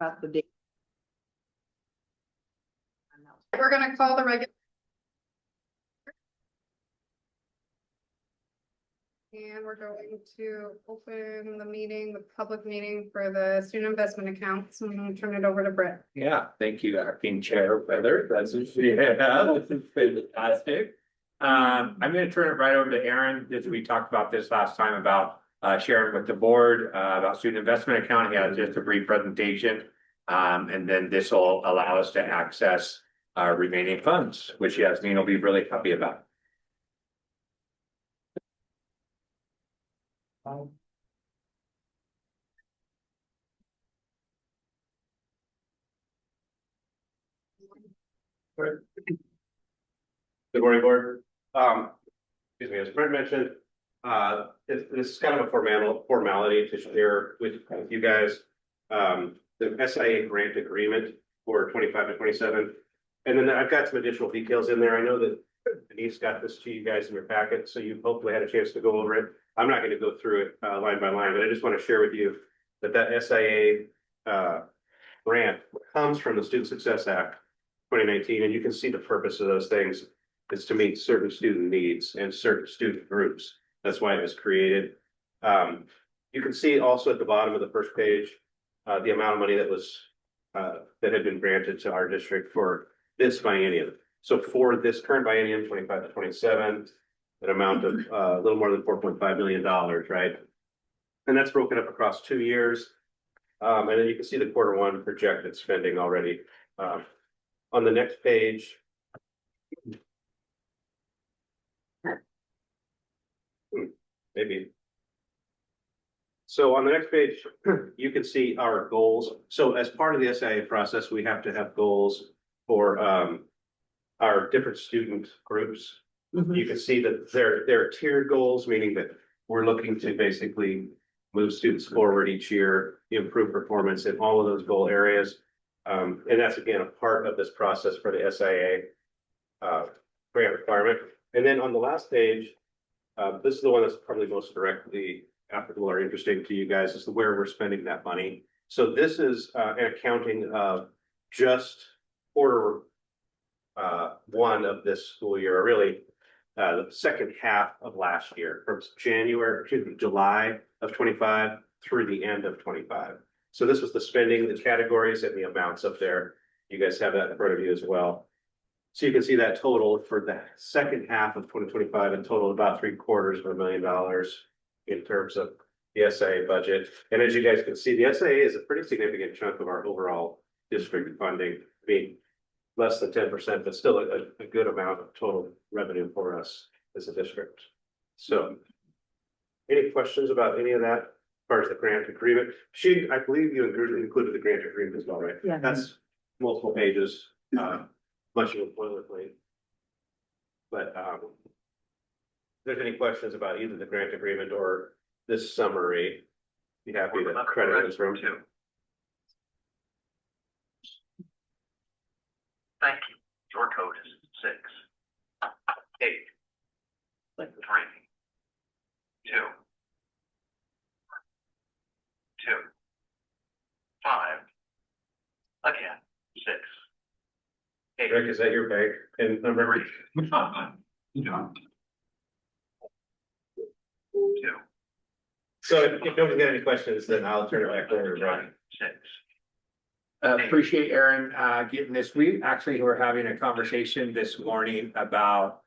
got the date. We're gonna call the regular. And we're going to open the meeting, the public meeting for the student investment accounts, and I'm gonna turn it over to Britt. Yeah, thank you, acting chair Feather. That's this is fantastic. I'm gonna turn it right over to Aaron, as we talked about this last time about sharing with the board about student investment account. He has just a brief presentation. And then this will allow us to access our remaining funds, which Yasmin will be really happy about. Good morning, board. Excuse me, as Brent mentioned, this is kind of a formality to share with you guys. The SIA grant agreement for 25 to 27. And then I've got some additional details in there. I know that Denise got this to you guys in your packet, so you hopefully had a chance to go over it. I'm not going to go through it line by line, but I just want to share with you that SIA grant comes from the Student Success Act 2019, and you can see the purpose of those things is to meet certain student needs and certain student groups. That's why it was created. You can see also at the bottom of the first page the amount of money that was that had been granted to our district for this biennium. So for this current biennium, 25 to 27, an amount of a little more than $4.5 million, right? And that's broken up across 2 years. And then you can see the Q1 projected spending already. On the next page. Maybe. So on the next page, you can see our goals. So as part of the SIA process, we have to have goals for our different student groups. You can see that they're tiered goals, meaning that we're looking to basically move students forward each year, improve performance in all of those goal areas. And that's again a part of this process for the SIA grant requirement. And then on the last page, this is the one that's probably most directly applicable or interesting to you guys, is where we're spending that money. So this is an accounting of just quarter one of this school year, or really the second half of last year, from July of 25 through the end of 25. So this was the spending, the categories, and the amounts up there. You guys have that in front of you as well. So you can see that total for the second half of 2025 in total about $750,000 in terms of the SIA budget. And as you guys can see, the SIA is a pretty significant chunk of our overall district funding. I mean, less than 10%, but still a good amount of total revenue for us as a district. So any questions about any of that as far as the grant agreement? I believe you included the grant agreement as well, right? Yeah. That's multiple pages, much of a boilerplate. But if there's any questions about either the grant agreement or this summary, be happy to credit this room too. Thank you. Your code is 6, 8, 3, 2, 2, 5. Again, 6. 8. Rick, is that your bank and number? 2. So if nobody's got any questions, then I'll turn it back over to Brian. 6. Appreciate Aaron getting this. We actually were having a conversation this morning about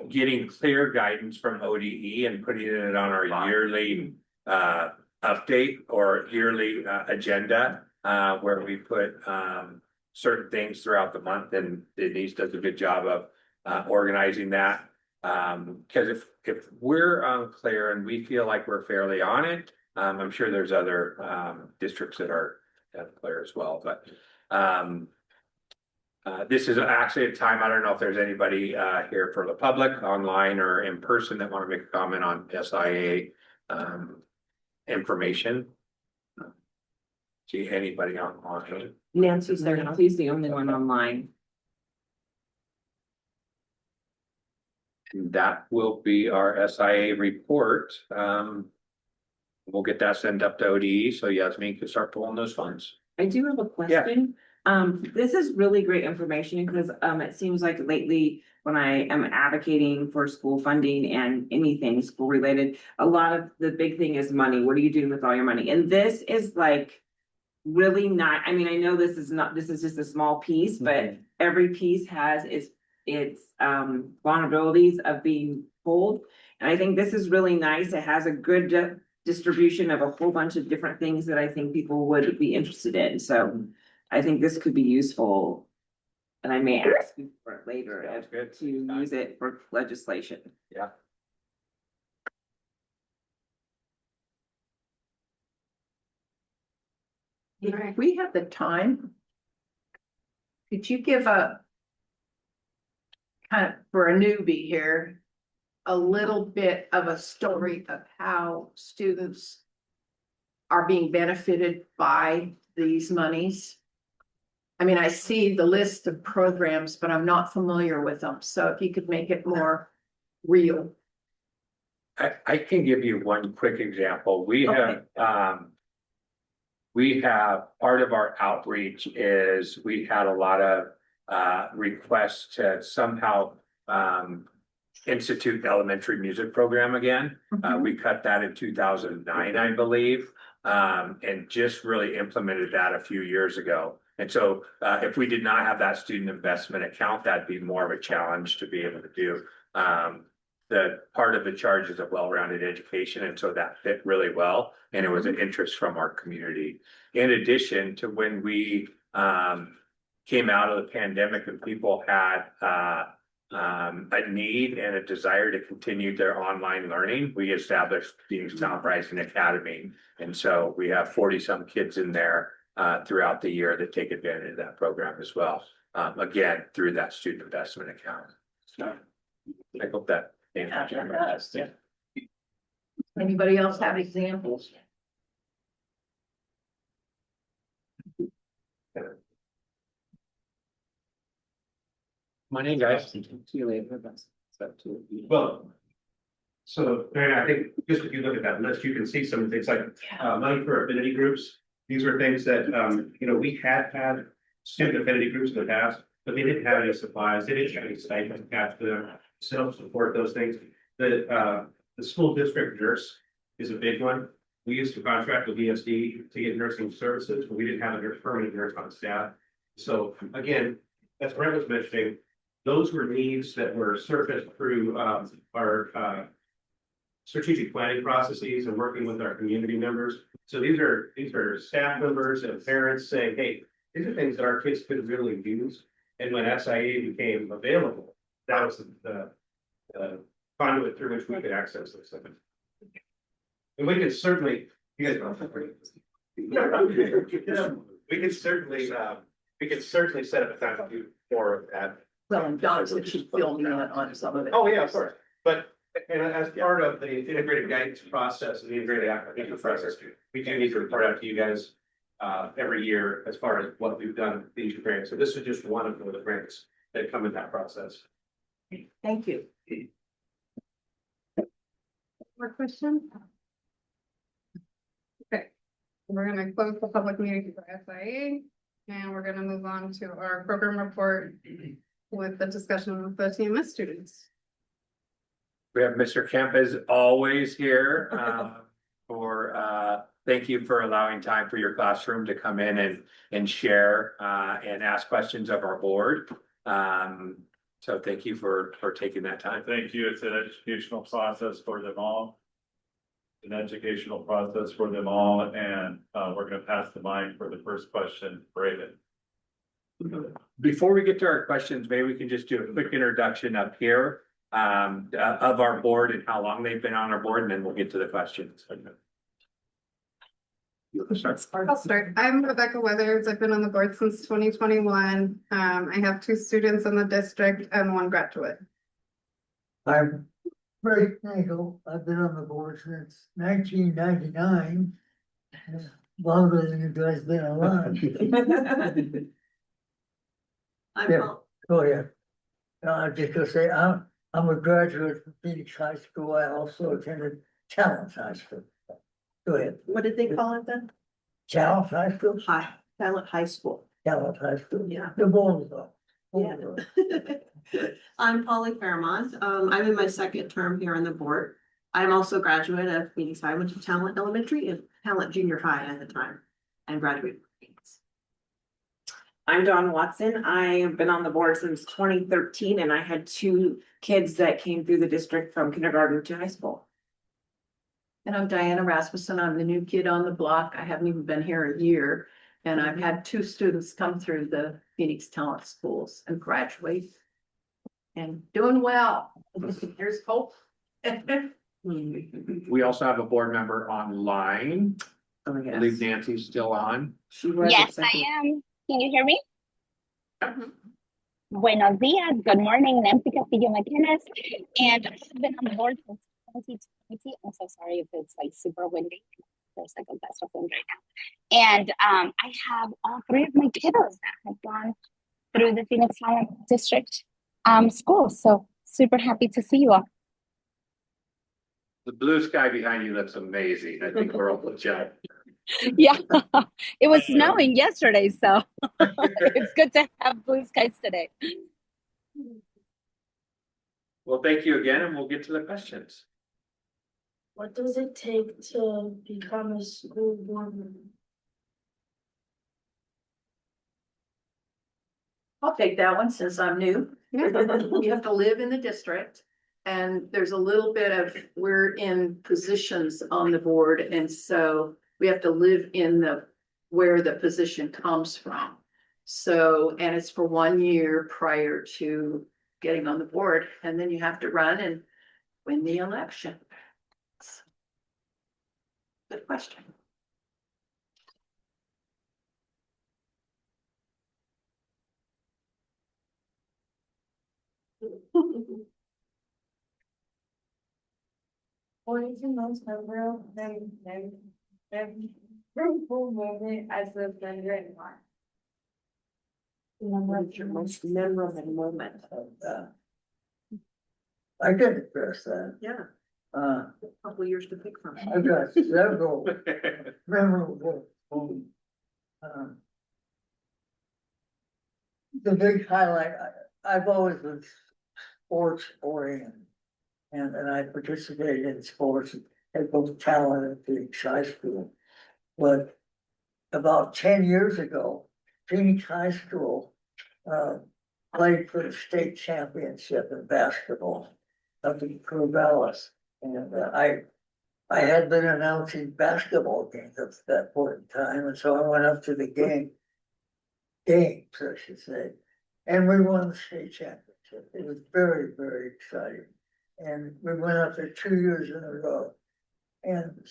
getting clear guidance from ODE and putting it on our yearly update or yearly agenda where we put certain things throughout the month, and Denise does a good job of organizing that. Because if we're unclear and we feel like we're fairly on it, I'm sure there's other districts that are clear as well. But this is actually a time, I don't know if there's anybody here for the public, online or in person, that want to make a comment on SIA information. See anybody online? Nancy's there now. He's the only one online. And that will be our SIA report. We'll get that sent up to ODE, so Yasmin can start pulling those funds. I do have a question. This is really great information because it seems like lately when I am advocating for school funding and anything school related, a lot of the big thing is money. What are you doing with all your money? And this is like really not, I mean, I know this is just a small piece, but every piece has its vulnerabilities of being pulled. And I think this is really nice. It has a good distribution of a whole bunch of different things that I think people would be interested in. So I think this could be useful. And I may ask you for it later Sounds good. to use it for legislation. Yeah. If we have the time, could you give a kind of, for a newbie here, a little bit of a story of how students are being benefited by these monies? I mean, I see the list of programs, but I'm not familiar with them. So if you could make it more real. I can give you one quick example. We have, part of our outreach is we had a lot of requests to somehow institute the elementary music program again. We cut that in 2009, I believe, and just really implemented that a few years ago. And so if we did not have that student investment account, that'd be more of a challenge to be able to do. The part of the charge is a well-rounded education, and so that fit really well, and it was an interest from our community. In addition to when we came out of the pandemic and people had a need and a desire to continue their online learning, we established the South Rising Academy. And so we have 40-some kids in there throughout the year that take advantage of that program as well. Again, through that student investment account. So I hope that. Anybody else have examples? My name, guys. See you later. Well, so, Diana, I think just if you look at that list, you can see some things like money for affinity groups. These are things that, we had student affinity groups in the past, but they didn't have any supplies, they didn't have any stipends attached to them, to help support those things. The school district nurse is a big one. We used to contract with ESD to get nursing services, but we didn't have a permanent nurse on staff. So again, as Brent was mentioning, those were needs that were surfaced through our strategic planning processes and working with our community members. So these are staff members and parents saying, hey, these are things that our kids could really use. And when SIA became available, that was the conduit through which we could access those things. And we could certainly, you guys know, we could certainly set up a time to do more of that. Well, and John said she'd fill me in on some of it. Oh, yeah, of course. But and as part of the integrated guidance process and the integrated application process, we do need to report out to you guys every year as far as what we've done with these grants. So this is just one of the grants that come in that process. Thank you. More questions? Okay, we're gonna close the public meeting for SIA, and we're gonna move on to our program report with the discussion with the TMS students. We have Mr. Kemp as always here thank you for allowing time for your classroom to come in and share and ask questions of our board. So thank you for taking that time. Thank you. It's an educational process for them all. An educational process for them all, and we're going to pass the mic for the first question, Brayden. Before we get to our questions, maybe we can just do a quick introduction up here of our board and how long they've been on our board, and then we'll get to the questions. I'll start. I'm Rebecca Weathers. I've been on the board since 2021. I have 2 students in the district and 1 graduate. I'm Frank Nagel. I've been on the board since 1999. Longer than you guys been alive. Yeah, oh yeah. I'm just gonna say, I'm a graduate from Phoenix High School. I also attended Talent High School. Go ahead. What did they call it then? Challenge High School? Talent High School. Challenge High School. Yeah. The Bulls though. Yeah. I'm Polly Fairmont. I'm in my second term here on the board. I'm also a graduate of Phoenix High, went to Talent Elementary and Talent Junior High at the time, and graduated. from Phoenix. I'm Dawn Watson. I've been on the board since 2013 and I had two kids that came through the district from kindergarten to high school. And I'm Diana Rasmussen. I'm the new kid on the block. I haven't even been here a year. And I've had two students come through the Phoenix Talent Schools and graduate. And doing well. There's hope. We also have a board member online. Oh, I believe Nancy's still on. She was. Yes, I am. Can you hear me? Buenos dias. Good morning, Nancy Castillo McInnes. And I've been on the board since 2020. I'm so sorry if it's like super windy. There's like a gust of wind right now. And I have all three of my kiddos that have gone through the Phoenix Talent District school. So super happy to see you all. The blue sky behind you looks amazing. I think we're all jealous. Yeah, it was snowing yesterday, so it's good to have blue skies today. Well, thank you again, and we'll get to the questions. What does it take to become a school board member? I'll take that one since I'm new. You have to live in the district. And there's a little bit of, we're in positions on the board, and so we have to live in where the position comes from. So, and it's for 1 year prior to getting on the board, and then you have to run and win the election. Good question. What is the most memorable moment as a vendor and why? What's your most memorable moment? I can address that. Yeah, Uh, a couple years to pick from. I've got several memorable moments. The big highlight, I've always been sports oriented. And I participated in sports at both Talent and Phoenix High School. But about 10 years ago, Phoenix High School played for the state championship in basketball up in Corvallis. And I had been announcing basketball games up to that point in time, and so I went up to the games, I should say, and we won the state championship. It was very, very exciting. And we went up there 2 years in a row. And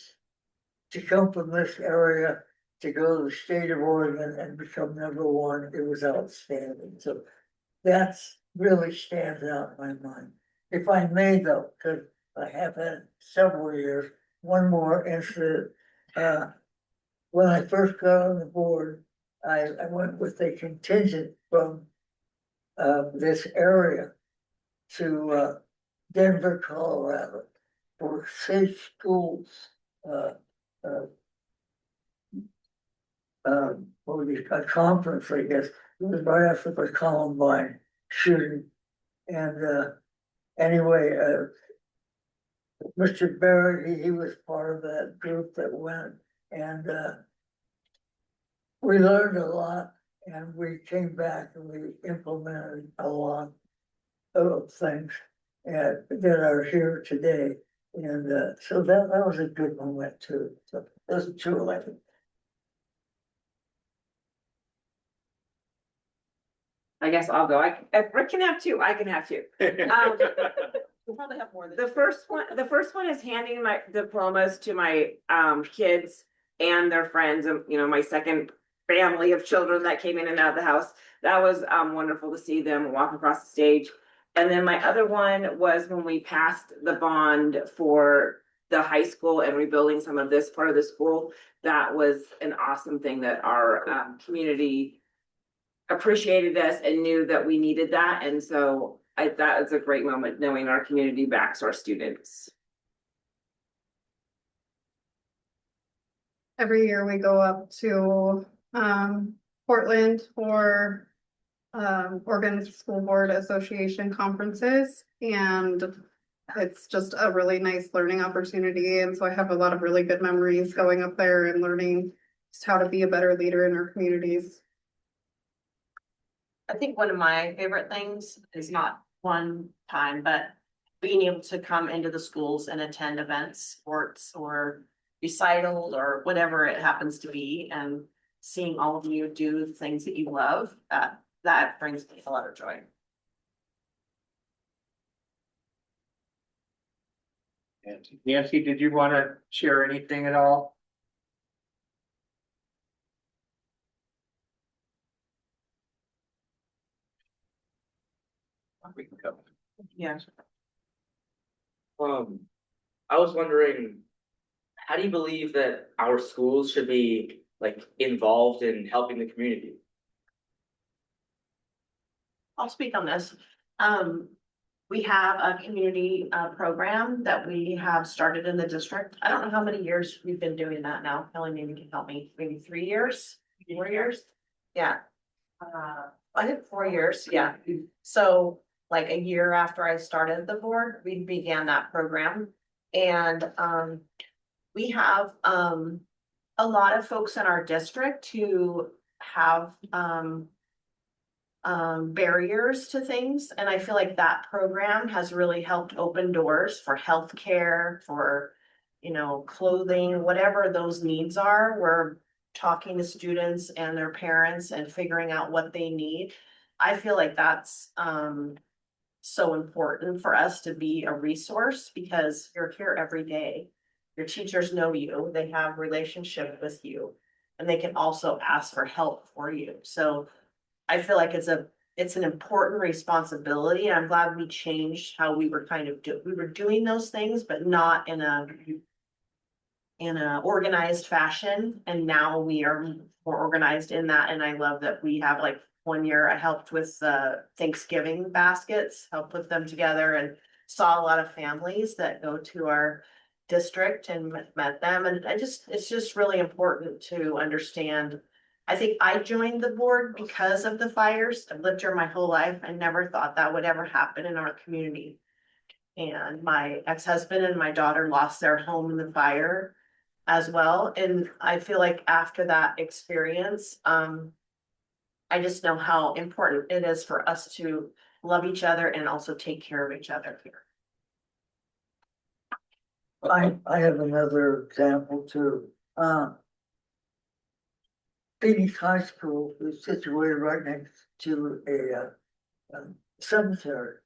to come from this area, to go to the state of Oregon and become #1, it was outstanding. So that's really stands out in my mind. If I may though, because I have had several years, one more incident. When I first got on the board, I went with a contingent from this area to Denver, Colorado, for Safe Schools. What would you, a conference, I guess. It was right after the Columbine shooting. And anyway, Mr. Barrett, he was part of that group that went, and we learned a lot, and we came back and we implemented a lot of things that are here today. And so that was a good moment too. So those are two of them. I guess I'll go. If Rick can have two, I can have two. We'll probably have more than. The first one is handing my diplomas to my kids and their friends, and my second family of children that came in and out of the house. That was wonderful to see them walk across the stage. And then my other one was when we passed the bond for the high school and rebuilding some of this part of the school. That was an awesome thing that our community appreciated us and knew that we needed that. And so that was a great moment, knowing our community backs our students. every year we go up to Portland for Oregon School Board Association conferences, and it's just a really nice learning opportunity. And so I have a lot of really good memories going up there and learning just how to be a better leader in our communities. I think one of my favorite things is not one time, but being able to come into the schools and attend events, sports or recitals or whatever it happens to be, and seeing all of you do the things that you love, that brings me a lot of joy. Nancy, did you want to share anything at all? We can go. Yeah. I was wondering, how do you believe that our schools should be like involved in helping the community? I'll speak on this. We have a community program that we have started in the district. I don't know how many years we've been doing that now. Kelly maybe can help me, maybe 3 years, 4 years? Yeah. I think 4 years, yeah. So like a year after I started the board, we began that program. And we have a lot of folks in our district who have barriers to things, and I feel like that program has really helped open doors for healthcare, for, you know, clothing, whatever those needs are. We're talking to students and their parents and figuring out what they need. I feel like that's so important for us to be a resource, because you're here every day. Your teachers know you, they have relationship with you, and they can also ask for help for you. So I feel like it's an important responsibility. I'm glad we changed how we were we were doing those things, but not in a organized fashion. And now we are more organized in that. And I love that we have, like, 1 year I helped with Thanksgiving baskets, helped put them together, and saw a lot of families that go to our district and met them. And it's just really important to understand. I think I joined the board because of the fires. I've lived here my whole life. I never thought that would ever happen in our community. And my ex-husband and my daughter lost their home in the fire as well. And I feel like after that experience, I just know how important it is for us to love each other and also take care of each other here. I have another example too. Phoenix High School is situated right next to a cemetery.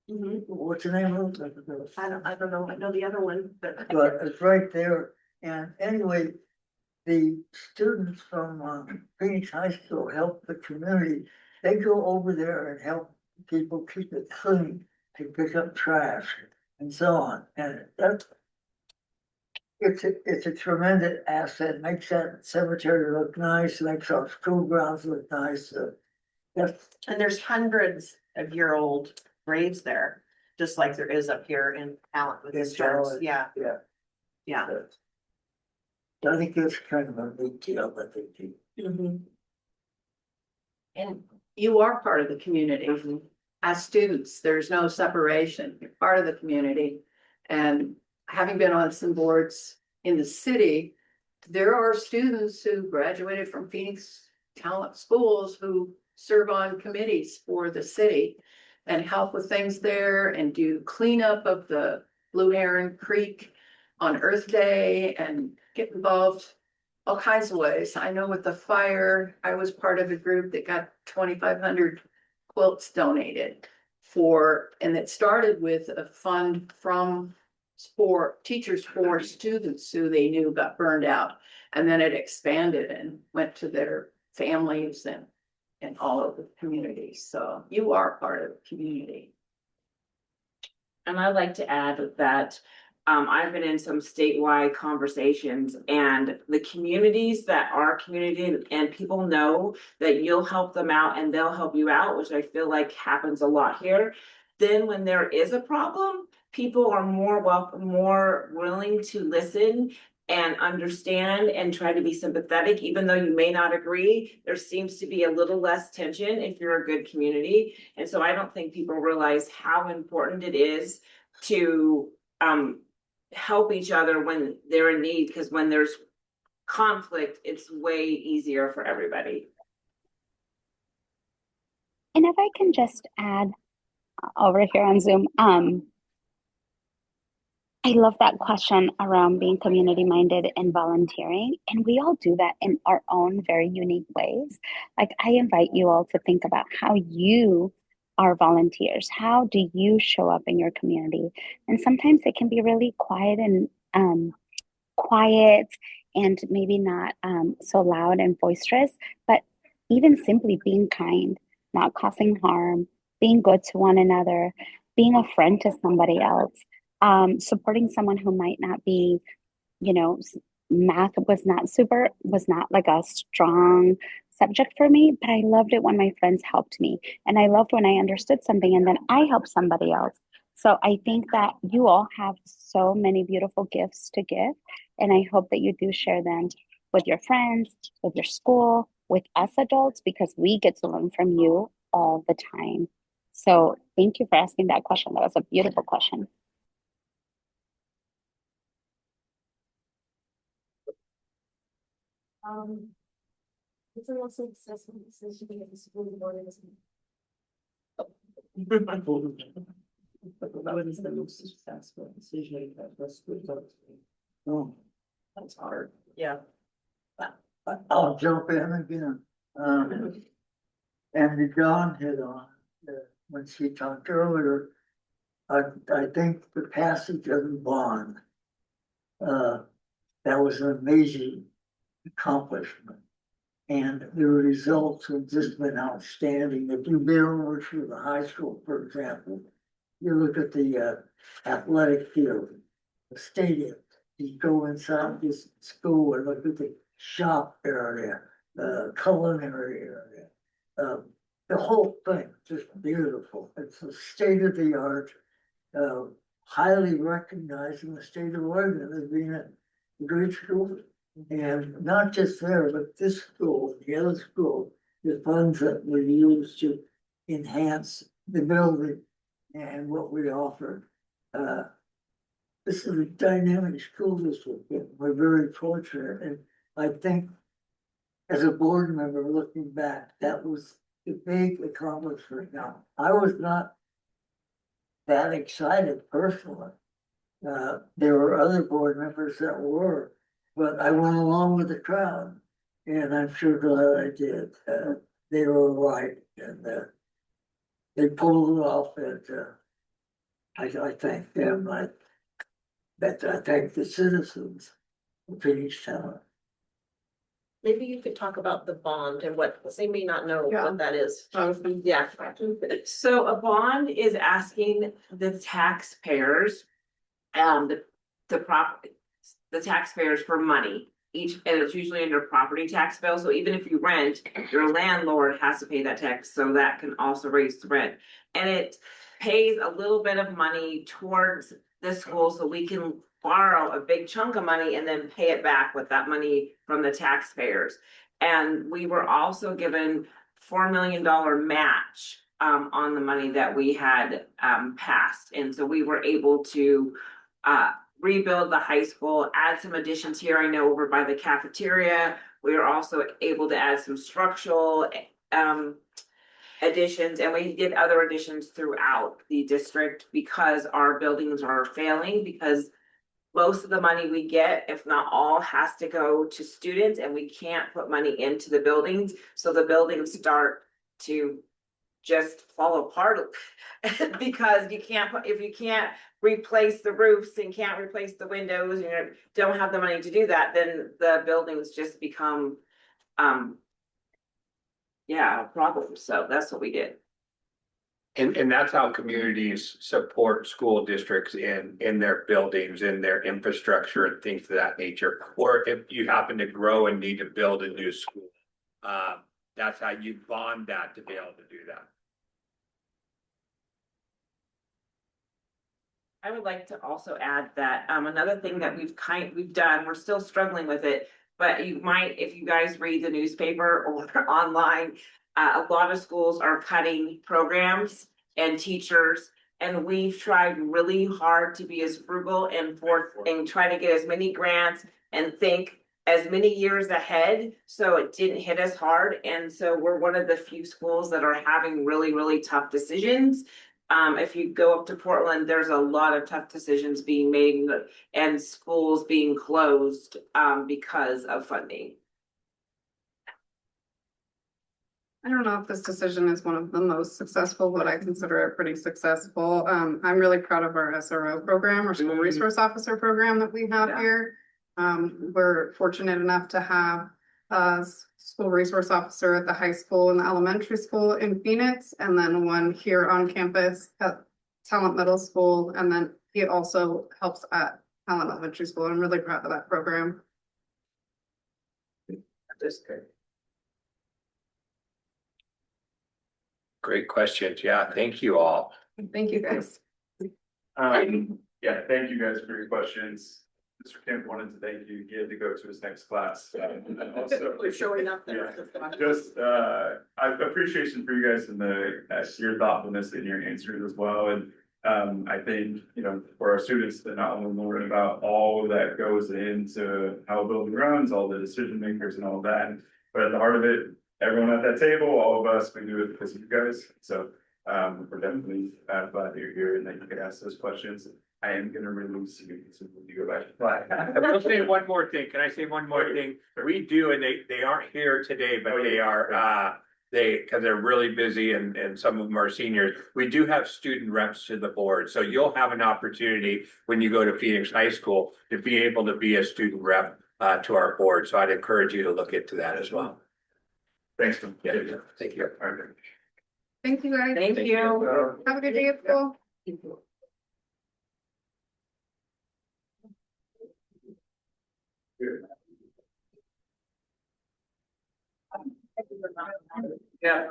What's the name of it? I don't know. I know the other one, but It's right there. And anyway, the students from Phoenix High School help the community. They go over there and help people keep it clean, to pick up trash and so on. And it's a tremendous asset, makes that cemetery look nice, makes our school grounds look nice. And there's hundreds of year-old graves there, just like there is up here in Talent with the Stearns. Yeah. Yeah. I think it's kind of a big deal that they do. And you are part of the community. As students, there's no separation. You're part of the community. And having been on some boards in the city, there are students who graduated from Phoenix Talent Schools who serve on committees for the city and help with things there and do cleanup of the Blue Heron Creek on Earth Day and get involved all kinds of ways. I know with the fire, I was part of a group that got 2,500 quilts donated and it started with a fund from teachers for students who they knew got burned out. And then it expanded and went to their families and all of the community. So you are part of the community. And I'd like to add that I've been in some statewide conversations, and the communities that are community and people know that you'll help them out and they'll help you out, which I feel like happens a lot here. Then when there is a problem, people are more willing to listen and understand and try to be sympathetic, even though you may not agree. There seems to be a little less tension if you're a good community. And so I don't think people realize how important it is to help each other when they're in need, because when there's conflict, it's way easier for everybody. And if I can just add over here on Zoom, I love that question around being community minded and volunteering. And we all do that in our own very unique ways. Like, I invite you all to think about how you are volunteers. How do you show up in your community? And sometimes it can be really quiet and quiet and maybe not so loud and boisterous, but even simply being kind, not causing harm, being good to one another, being a friend to somebody else, supporting someone who might not be, you know, math was not like a strong subject for me, but I loved it when my friends helped me. And I loved when I understood something and then I helped somebody else. So I think that you all have so many beautiful gifts to give. And I hope that you do share them with your friends, with your school, with us adults, because we get to learn from you all the time. So thank you for asking that question. That was a beautiful question. It's the most successful decision in the school board is. What is the most successful decision that the school board? Oh, That's hard. Yeah. I'll jump in again. And John hit on, when she talked earlier, I think the passage of the bond, that was an amazing accomplishment. And the results have just been outstanding. If you've been over to the high school, for example, you look at the athletic field, the stadium, you go inside this school and look at the shop area, the culinary area. The whole thing, just beautiful. It's a state of the art, highly recognized in the state of Oregon as being a great school. And not just there, but this school, the other school, the funds that were used to enhance the building and what we offer. This is a dynamic school district. We're very fortunate. And I think as a board member looking back, that was a big accomplishment. Now, I was not that excited personally. There were other board members that were, but I went along with the crowd, and I'm sure glad I did. They were right, and they pulled it off. And I thank them. I thank the citizens of Phoenix Town. Maybe you could talk about the bond and what, they may not know Yeah. what that is. Yeah. So a bond is asking the taxpayers, the taxpayers for money. And it's usually under property tax bill, so even if you rent, your landlord has to pay that tax, so that can also raise the rent. And it pays a little bit of money towards the school, so we can borrow a big chunk of money and then pay it back with that money from the taxpayers. And we were also given $4 million match on the money that we had passed. And so we were able to rebuild the high school, add some additions here. I know over by the cafeteria, we were also able to add some structural additions, and we did other additions throughout the district because our buildings are failing, because most of the money we get, if not all, has to go to students, and we can't put money into the buildings. So the buildings start to just fall apart because you can't put, if you can't replace the roofs and can't replace the windows, you know, don't have the money to do that, then the buildings just become a problem. So that's what we did. And that's how communities support school districts in their buildings, in their infrastructure and things of that nature. Or if you happen to grow and need to build a new school, that's how you bond that to be able to do that. I would like to also add that, another thing that we've done, we're still struggling with it. But you might, if you guys read the newspaper or online, a lot of schools are cutting programs and teachers. And we've tried really hard to be as frugal and try to get as many grants and think as many years ahead, so it didn't hit us hard. And so we're one of the few schools that are having really, really tough decisions. If you go up to Portland, there's a lot of tough decisions being made and schools being closed because of funding. I don't know if this decision is one of the most successful, but I consider it pretty successful. I'm really proud of our SRO program, or school resource officer program that we have here. We're fortunate enough to have a school resource officer at the high school and the elementary school in Phoenix, and then one here on campus at Talent Middle School. And then he also helps at Talent Elementary School. I'm really proud of that program. That's good. Great questions. Yeah, thank you all. Thank you, guys. Yeah, thank you guys for your questions. Mr. Kemp wanted to thank you. He had to go to his next class. And also, For showing up yeah, there. just, I appreciation for you guys and your thoughtfulness in your answers as well. And, I think, you know, for our students to not only learn about all that goes into how a building runs, all the decision makers and all that, but at the heart of it, everyone at that table, all of us, we do it because of you guys. So, we're definitely glad that you're here and that you can ask those questions. I am gonna release you, so you go back. I will say one more thing. Can I say one more thing? We do, and they aren't here today, but they are, because they're really busy and some of them are seniors. We do have student reps to the board, so you'll have an opportunity when you go to Phoenix High School to be able to be a student rep to our board. So I'd encourage you to look into that as well. Thanks, Tim. Yeah, thank you. All right. Thank you, guys. Thank you. Have a good day at school. Yeah.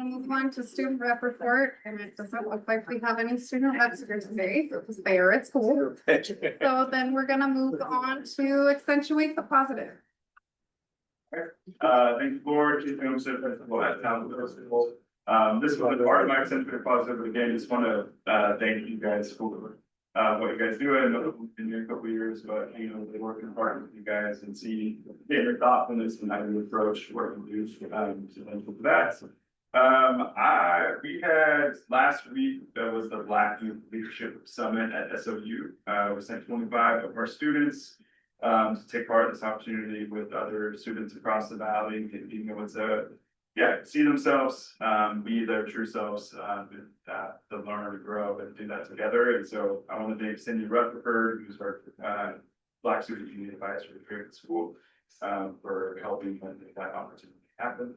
And move on to student rep report, and it doesn't look like we have any student reps here today because they are at school. So then we're gonna move on to accentuate the positive. Thank you, board, Chief Joseph, principal at Talent Middle School. This was part of my accentuate positive. Again, just want to thank you guys for what you guys do. I know we've been here a couple of years, but you know, they working hard with you guys and see your thoughtfulness and how you approach what you do to thank you for that. We had last week, that was the Black Youth Leadership Summit at SOU. We sent 25 of our students to take part in this opportunity with other students across the valley and being able to, see themselves, be their true selves, to learn and grow and do that together. And so I want to thank Cindy Rutherford, who's our Black Student Community Advisor here at school, for helping make that opportunity happen.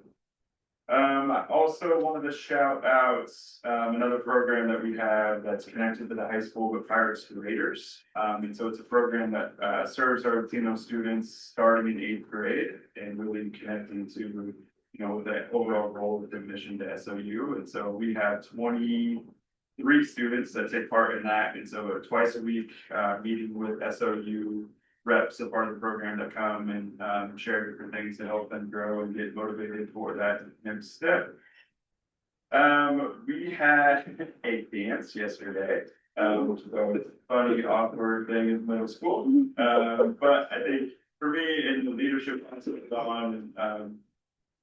I also wanted to shout out another program that we have that's connected to the high school with Pirates and Raiders. And so it's a program that serves our Latino students starting in 8th grade and really connecting to, the overall role of the mission to SOU. And so we have 23 students that take part in that. And so twice a week, meeting with SOU reps, a part of the program, that come and share different things to help them grow and get motivated for that next step. We had a dance yesterday, which was a funny, awkward thing in middle school. But I think for me, in the leadership on,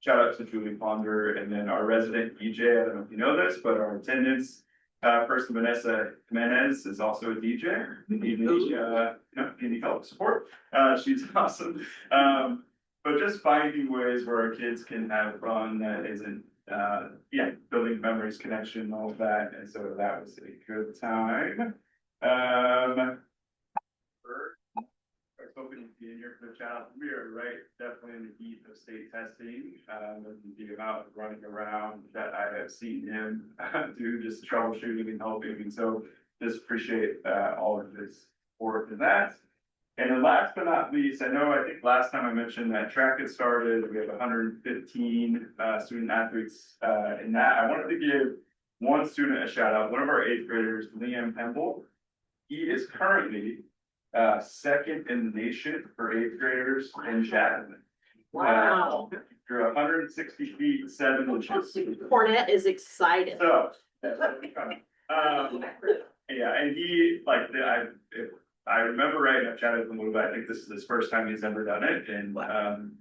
shout out to Julie Ponder, and then our resident DJ. I don't know if you know this, but our attendance person, Vanessa Jimenez, is also a DJ. Need help support. She's awesome. But just finding ways where our kids can have fun that isn't, building memories, connection, all of that. And so that was a good time. I was hoping to be being here for the challenge. We are right, definitely in the heat of state testing, and the amount of running around that I have seen him do, just troubleshooting and helping, and so just appreciate all of his support in that. And then last but not least, I think last time I mentioned that track had started, we have 115 student athletes in that. I wanted to give one student a shout out, one of our 8th graders, Liam Hempel. He is currently second in the nation for 8th graders in javelin. Wow. Drew 160 feet, 7 inches. Cornet is excited. So, yeah, and he, like, if I remember right, I've chatted with him a little bit, I think this is his first time he's ever done it, and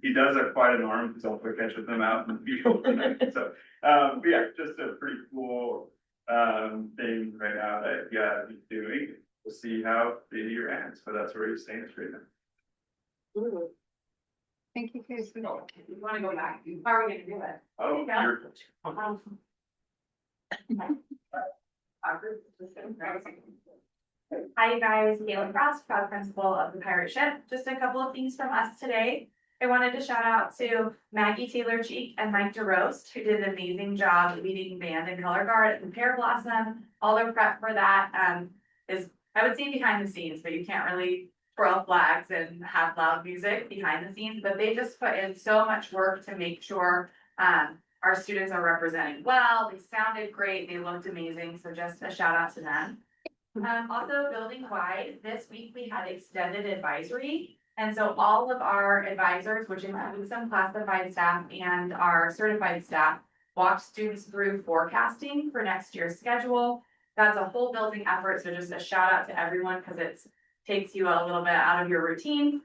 he does have quite an arm, because I'll quick catch with him out in the field. So, but yeah, just a pretty cool thing right now that he's doing. We'll see how the year ends, but that's where he stands right now. Thank you, Casey. You wanna go back? How are we gonna do it? Oh, you're. Hi, you guys, Galen Frost, proud principal of the Pirate Ship. Just a couple of things from us today. I wanted to shout out to Maggie Taylor Cheek and Mike DeRost, who did an amazing job leading band and color guard at the Pear Blossom. All their prep for that is, I would say, behind the scenes, but you can't really twirl flags and have loud music behind the scenes, but they just put in so much work to make sure our students are representing well. They sounded great, they looked amazing, so just a shout out to them. Also, building wide, this week we had extended advisory. And so all of our advisors, which include some classified staff and our certified staff, walked students through forecasting for next year's schedule. That's a whole building effort, so just a shout out to everyone, because it takes you a little bit out of your routine.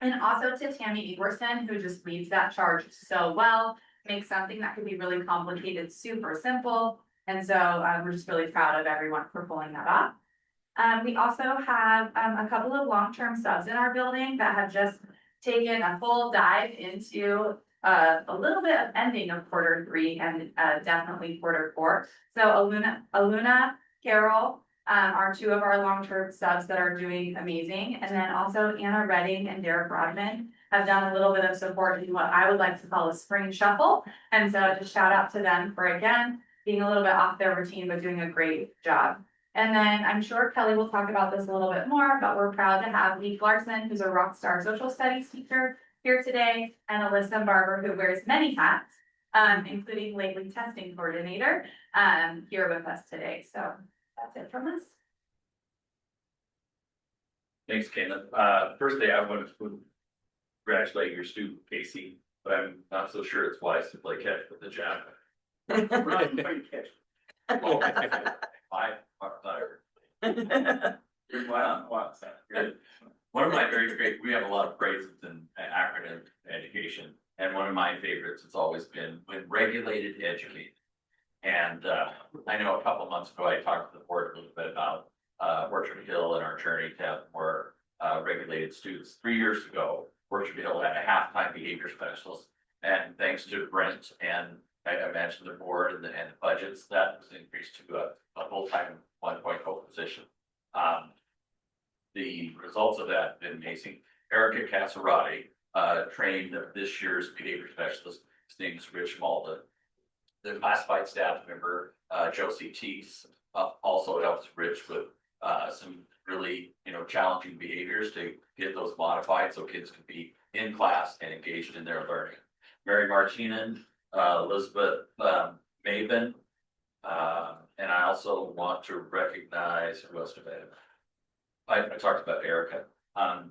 And also to Tammy Eberson, who just leads that charge so well, makes something that could be really complicated super simple. And so we're just really proud of everyone for pulling that off. We also have a couple of long-term subs in our building that have just taken a full dive into a little bit of ending of Q3 and definitely Q4. So Aluna, Carol are 2 of our long-term subs that are doing amazing. And then also Anna Redding and Derek Rodman have done a little bit of support in what I would like to call a spring shuffle. And so just shout out to them for, again, being a little bit off their routine, but doing a great job. And then I'm sure Kelly will talk about this a little bit more, but we're proud to have Lee Larson, who's a rock star social studies teacher, here today, and Alyssa Barber, who wears many hats, including lately testing coordinator, here with us today. So that's it from us. Thanks, Caitlin. Firstly, I want to congratulate your student, Casey, but I'm not so sure it's wise to play catch with the jab. One of my very great, we have a lot of phrases in acronym education, and one of my favorites has always been when regulated, educated. And I know a couple of months ago, I talked to the board a little bit about Orchard Hill and our journey to have more regulated students. 3 years ago, Orchard Hill had a half-time behavior specialist, and thanks to Brent and I mentioned the board and the budgets, that was increased to a full-time 1.0 position. The results of that have been amazing. Erica Casarati trained this year's behavior specialist. His name is Rich Malda. The classified staff member, Josie Teese, also helps Rich with some really, challenging behaviors to get those modified so kids can be in class and engaged in their learning. Mary Martinan, Elizabeth Maven, and I also want to recognize who else did I talked about Erica.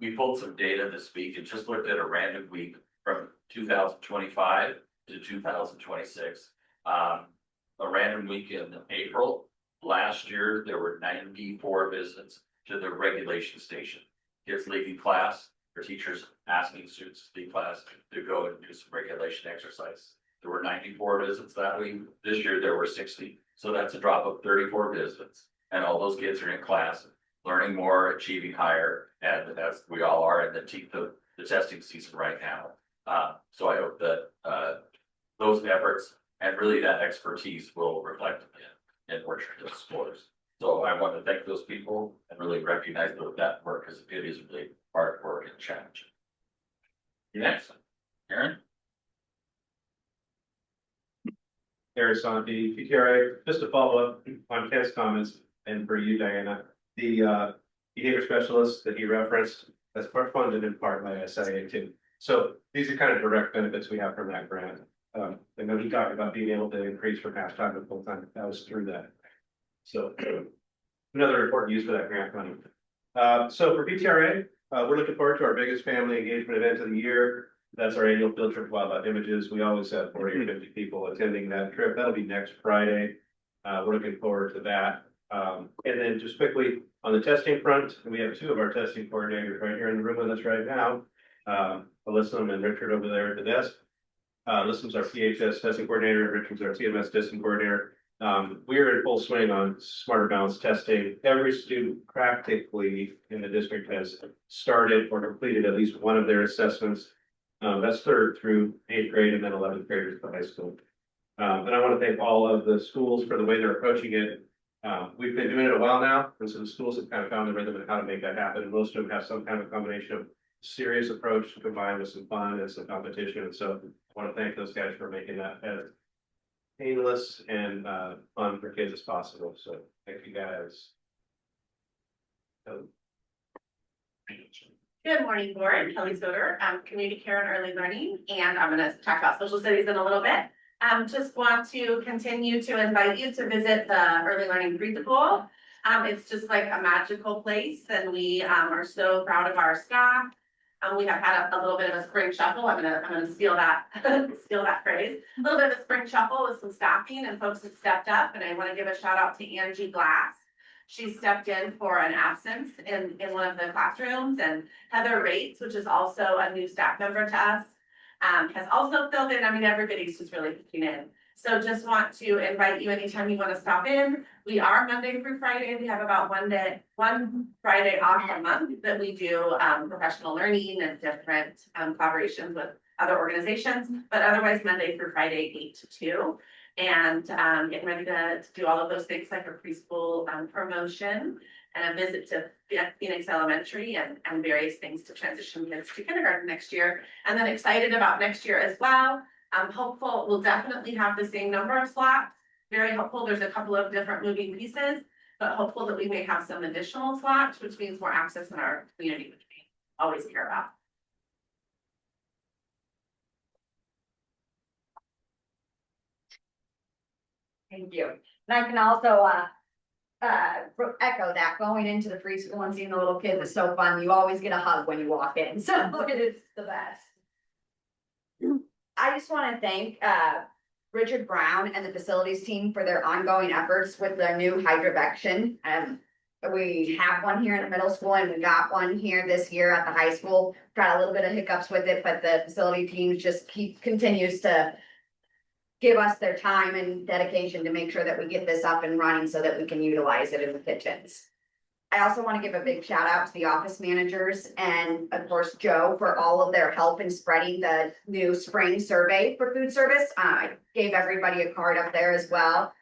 We pulled some data this week and just looked at a random week from 2025 to 2026. A random week in April. Last year, there were 94 visits to the regulation station. Kids leaving class, or teachers asking students to leave class to go and do some regulation exercise. There were 94 visits that week. This year, there were 60. So that's a drop of 34 visits. And all those kids are in class, learning more, achieving higher, and as we all are in the teeth of the testing season right now. So I hope that those efforts and really that expertise will reflect in Orchard Hill scores. So I want to thank those people and really recognize that work, because it is really hard work and challenge. You're next. Aaron? There's on the PTRA, just to follow up on Ken's comments and for you, Diana, the behavior specialist that he referenced, that's part funded in part by SIA too. So these are kind of direct benefits we have from that grant. And then we talked about being able to increase from half-time to full-time, that was through that. So another important use for that grant money. So for PTRA, we're looking forward to our biggest family engagement event of the year. That's our annual field trip Wildlife Images. We always have 40 or 50 people attending that trip. That'll be next Friday. We're looking forward to that. And then just quickly on the testing front, we have two of our testing coordinators right here in the room with us right now. Alyssa and Richard over there at the desk. Alyssa's our PHS testing coordinator, Richard's our TMS testing coordinator. We're in full swing on Smarter Balance testing. Every student practically in the district has started or completed at least one of their assessments. That's 3rd through 8th grade and then 11th graders for high school. And I want to thank all of the schools for the way they're approaching it. We've been doing it a while now, and so the schools have kind of found the rhythm and how to make that happen. And most of them have some kind of combination of serious approach combined with some fun and some competition. And so I want to thank those guys for making that as painless and fun for kids as possible. So thank you guys. Good morning, board. Kelly Soder, community care and early learning, and I'm gonna talk about social studies in a little bit. Just want to continue to invite you to visit the early learning preschool. It's just like a magical place, and we are so proud of our staff. We have had a little bit of a spring shuffle. I'm gonna steal that steal that phrase. A little bit of a spring shuffle with some staffing, and folks have stepped up. And I want to give a shout out to Angie Glass. She stepped in for an absence in one of the classrooms, and Heather Rates, which is also a new staff member to us, has also filled in. I mean, everybody's just really pitching in. So just want to invite you anytime you want to stop in. We are Monday through Friday. We have about one Friday off a month that we do professional learning and different collaborations with other organizations, but otherwise Monday through Friday, 8 to 2. And getting ready to do all of those things like a preschool promotion and a visit to Phoenix Elementary and various things to transition kids to kindergarten next year. And then excited about next year as well. I'm hopeful we'll definitely have the same number of slots. Very hopeful. There's a couple of different moving pieces, but hopeful that we may have some additional slots, which means more access in our community, which we always care about. Thank you. And I can also echo that going into the preschool and seeing the little kids is so fun. You always get a hug when you walk in. So it is the best. I just want to thank Richard Brown and the facilities team for their ongoing efforts with their new hydrovection. We have one here in the middle school and we got one here this year at the high school. Got a little bit of hiccups with it, but the facility team just continues to give us their time and dedication to make sure that we get this up and running so that we can utilize it in the kitchens. I also want to give a big shout out to the office managers and of course Joe for all of their help in spreading the new spring survey for food service. I gave everybody a card up there as well.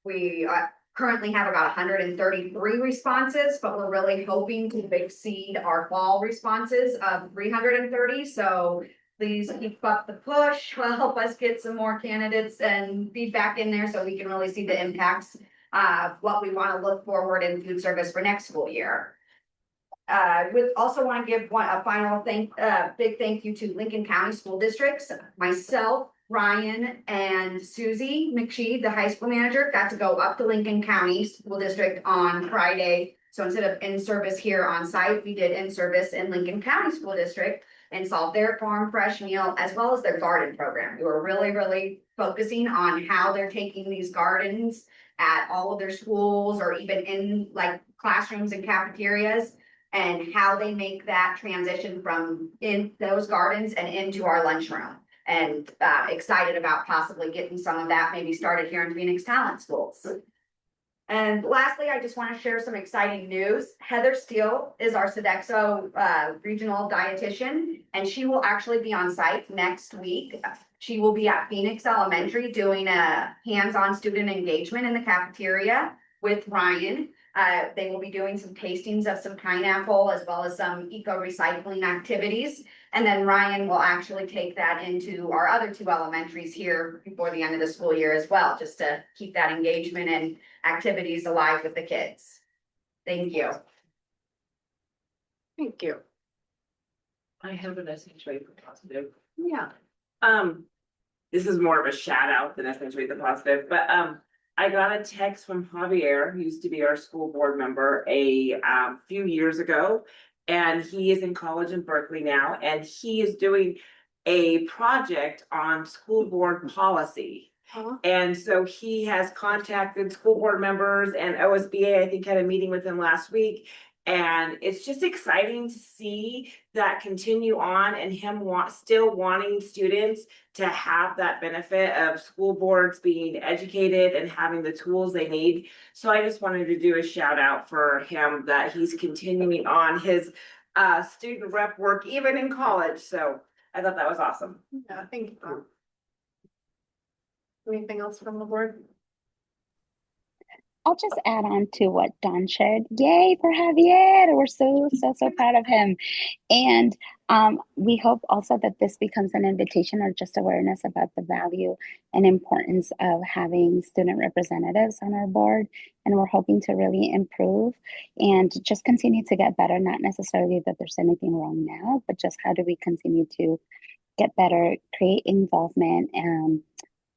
We currently have about 133 responses, but we're really hoping to exceed our fall responses of 330. So please keep up the push. Help us get some more candidates and feedback in there so we can really see the impacts of what we want to look forward in food service for next school year. We also want to give a final big thank you to Lincoln County School Districts. Myself, Ryan, and Susie McShee, the high school manager, got to go up to Lincoln County School District on Friday. So instead of in service here on site, we did in service in Lincoln County School District and saw their farm fresh meal as well as their garden program. We were really focusing on how they're taking these gardens at all of their schools or even in like classrooms and cafeterias and how they make that transition from in those gardens and into our lunchroom. And excited about possibly getting some of that maybe started here in Phoenix Talent Schools. And lastly, I just want to share some exciting news. Heather Steele is our Sodexo regional dietitian, and she will actually be on site next week. She will be at Phoenix Elementary doing a hands-on student engagement in the cafeteria with Ryan. They will be doing some tastings of some pineapple as well as some eco recycling activities. And then Ryan will actually take that into our other two elementaries here before the end of the school year as well, just to keep that engagement and activities alive with the kids. Thank you. Thank you. I have an essentially positive. Yeah. This is more of a shout out than essentially the positive, but I got a text from Javier, who used to be our school board member a few years ago. And he is in college in Berkeley now, and he is doing a project on school board policy. And so he has contacted school board members, and OSBA, I think, had a meeting with him last week. And it's just exciting to see that continue on, and him still wanting students to have that benefit of school boards being educated and having the tools they need. So I just wanted to do a shout out for him that he's continuing on his student rep work even in college. So I thought that was awesome. Yeah, thank you. Anything else from the board? I'll just add on to what Don shared. Yay for Javier. We're so proud of him. And we hope also that this becomes an invitation or just awareness about the value and importance of having student representatives on our board. And we're hoping to really improve and just continue to get better, not necessarily that there's anything wrong now, but just how do we continue to get better, create involvement, and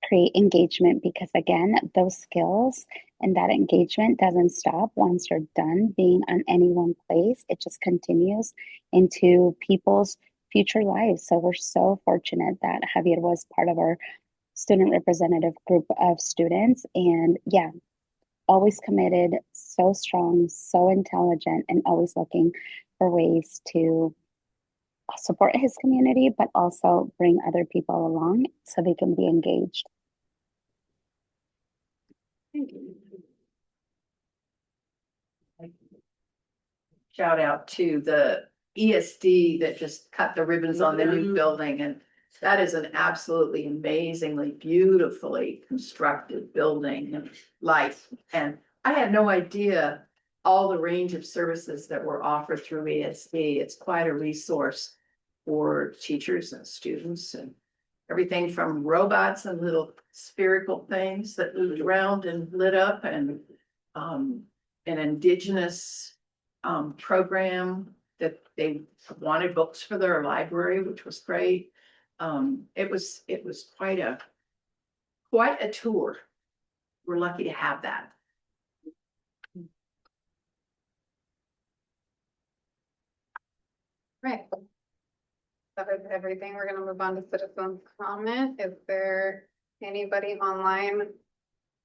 create engagement, because again, those skills and that engagement doesn't stop once you're done being on any one place. It just continues into people's future lives. So we're so fortunate that Javier was part of our student representative group of students. And yeah, always committed, so strong, so intelligent, and always looking for ways to support his community, but also bring other people along so they can be engaged. Thank you. Shout out to the ESD that just cut the ribbons on the new building, and that is an absolutely amazingly beautifully constructed building and life. And I had no idea all the range of services that were offered through ESD. It's quite a resource for teachers and students, and everything from robots and little spherical things that moved around and lit up, and an indigenous program that they wanted books for their library, which was great. It was quite a tour. We're lucky to have that. Right. That is everything. We're gonna move on to citizens comment. Is there anybody online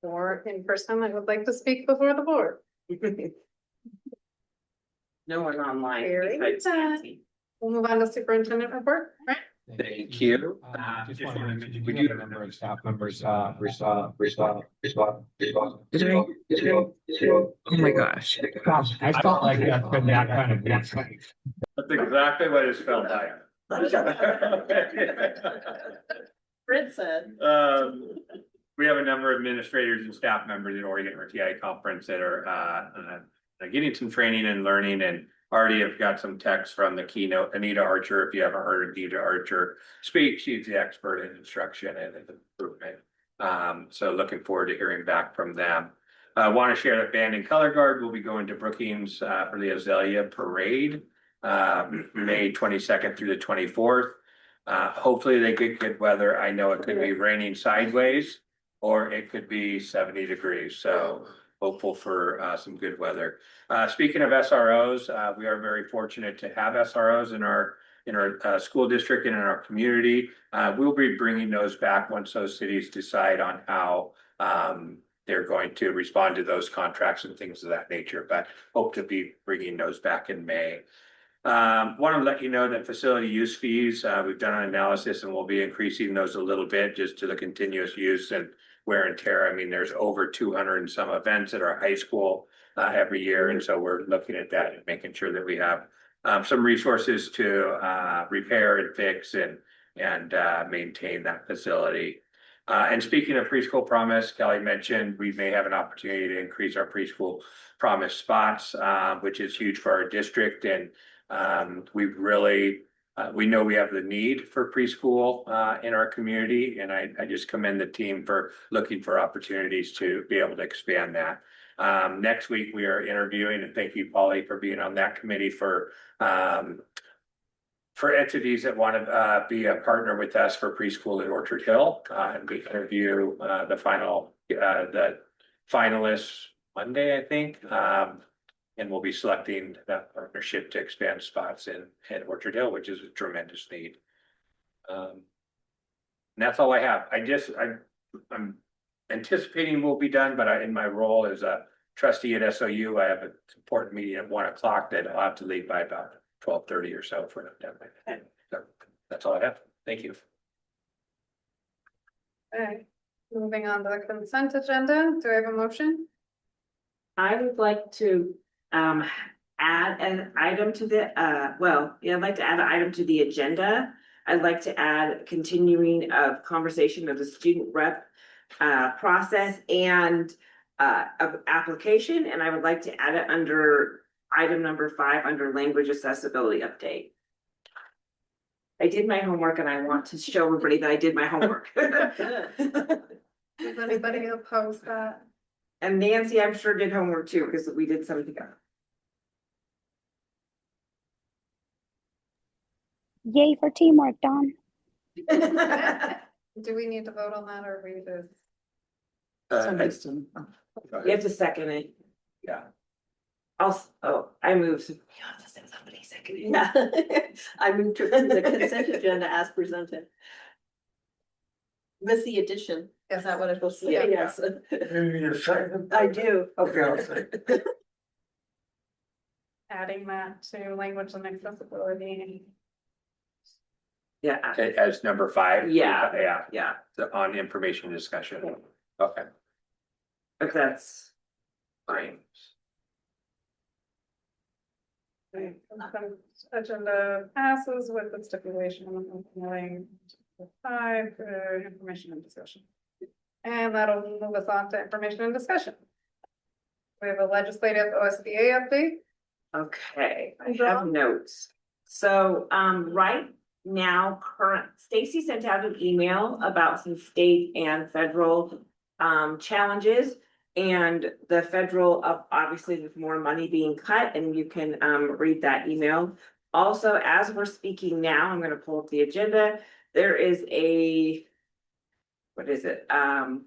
or in person that would like to speak before the board? No one online. Very besides good. Nancy. We'll move on to superintendent report, right? Thank you. Just want to mention, we do have a number of staff members, Oh my gosh. I felt like that's been that kind of next week. That's exactly what it felt like. Fred said. We have a number of administrators and staff members at Oregon RTI conference that are getting some training and learning, and already have got some texts from the keynote. Anita Archer, if you haven't heard of Anita Archer speak, she's the expert in instruction and improvement. So looking forward to hearing back from them. I want to share that Band and Color Guard will be going to Brookings for the Azalea Parade, May 22nd through the 24th. Hopefully they get good weather. I know it could be raining sideways, or it could be 70 degrees. So hopeful for some good weather. Speaking of SROs, we are very fortunate to have SROs in our school district and in our community. We'll be bringing those back once those cities decide on how they're going to respond to those contracts and things of that nature, but hope to be bringing those back in May. Want to let you know that facility use fees, we've done an analysis and we'll be increasing those a little bit just to the continuous use and wear and tear. I mean, there's over 200 and some events at our high school every year. And so we're looking at that and making sure that we have some resources to repair and fix and maintain that facility. And speaking of preschool promise, Kelly mentioned we may have an opportunity to increase our preschool promise spots, which is huge for our district. And we've really, we know we have the need for preschool in our community. And I just commend the team for looking for opportunities to be able to expand that. Next week, we are interviewing, and thank you, Polly, for being on that committee for entities that want to be a partner with us for preschool at Orchard Hill. And we interview the finalists Monday, I think. And we'll be selecting that partnership to expand spots in Orchard Hill, which is a tremendous need. And that's all I have. I'm anticipating we'll be done, but in my role as a trustee at SOU, I have an important meeting at 1 o'clock that I'll have to leave by about 12:30 or so for that. So that's all I have. Thank you. Okay, moving on to the consent agenda. Do I have a motion? I would like to add an item to the I'd like to add an item to the agenda. I'd like to add continuing of conversation of the student rep process and of application, and I would like to add it under item number 5 under language accessibility update. I did my homework and I want to show everybody that I did my homework. Does anybody oppose that? And Nancy, I'm sure did homework too, because we did some together. Yay for teamwork, Dawn. Do we need to vote on that or we just? You have to second it. Yeah. I moved. Yeah. I moved to the consent agenda as presented. With the addition, is that what it was? Yeah. Yes. Maybe a second. I do. Okay, I'll say. Adding that to language and accessibility. Yeah. As number 5. Yeah. So on information discussion. Okay. If that's fine. Okay, consent agenda passes with the stipulation of moving to 5 information and discussion. And that'll move us on to information and discussion. We have a legislative OSBA update. Okay, I have notes. So, right now, Stacy sent out an email about some state and federal challenges. And the federal, obviously with more money being cut, and you can read that email. Also, as we're speaking now, I'm gonna pull up the agenda. There is what is it? I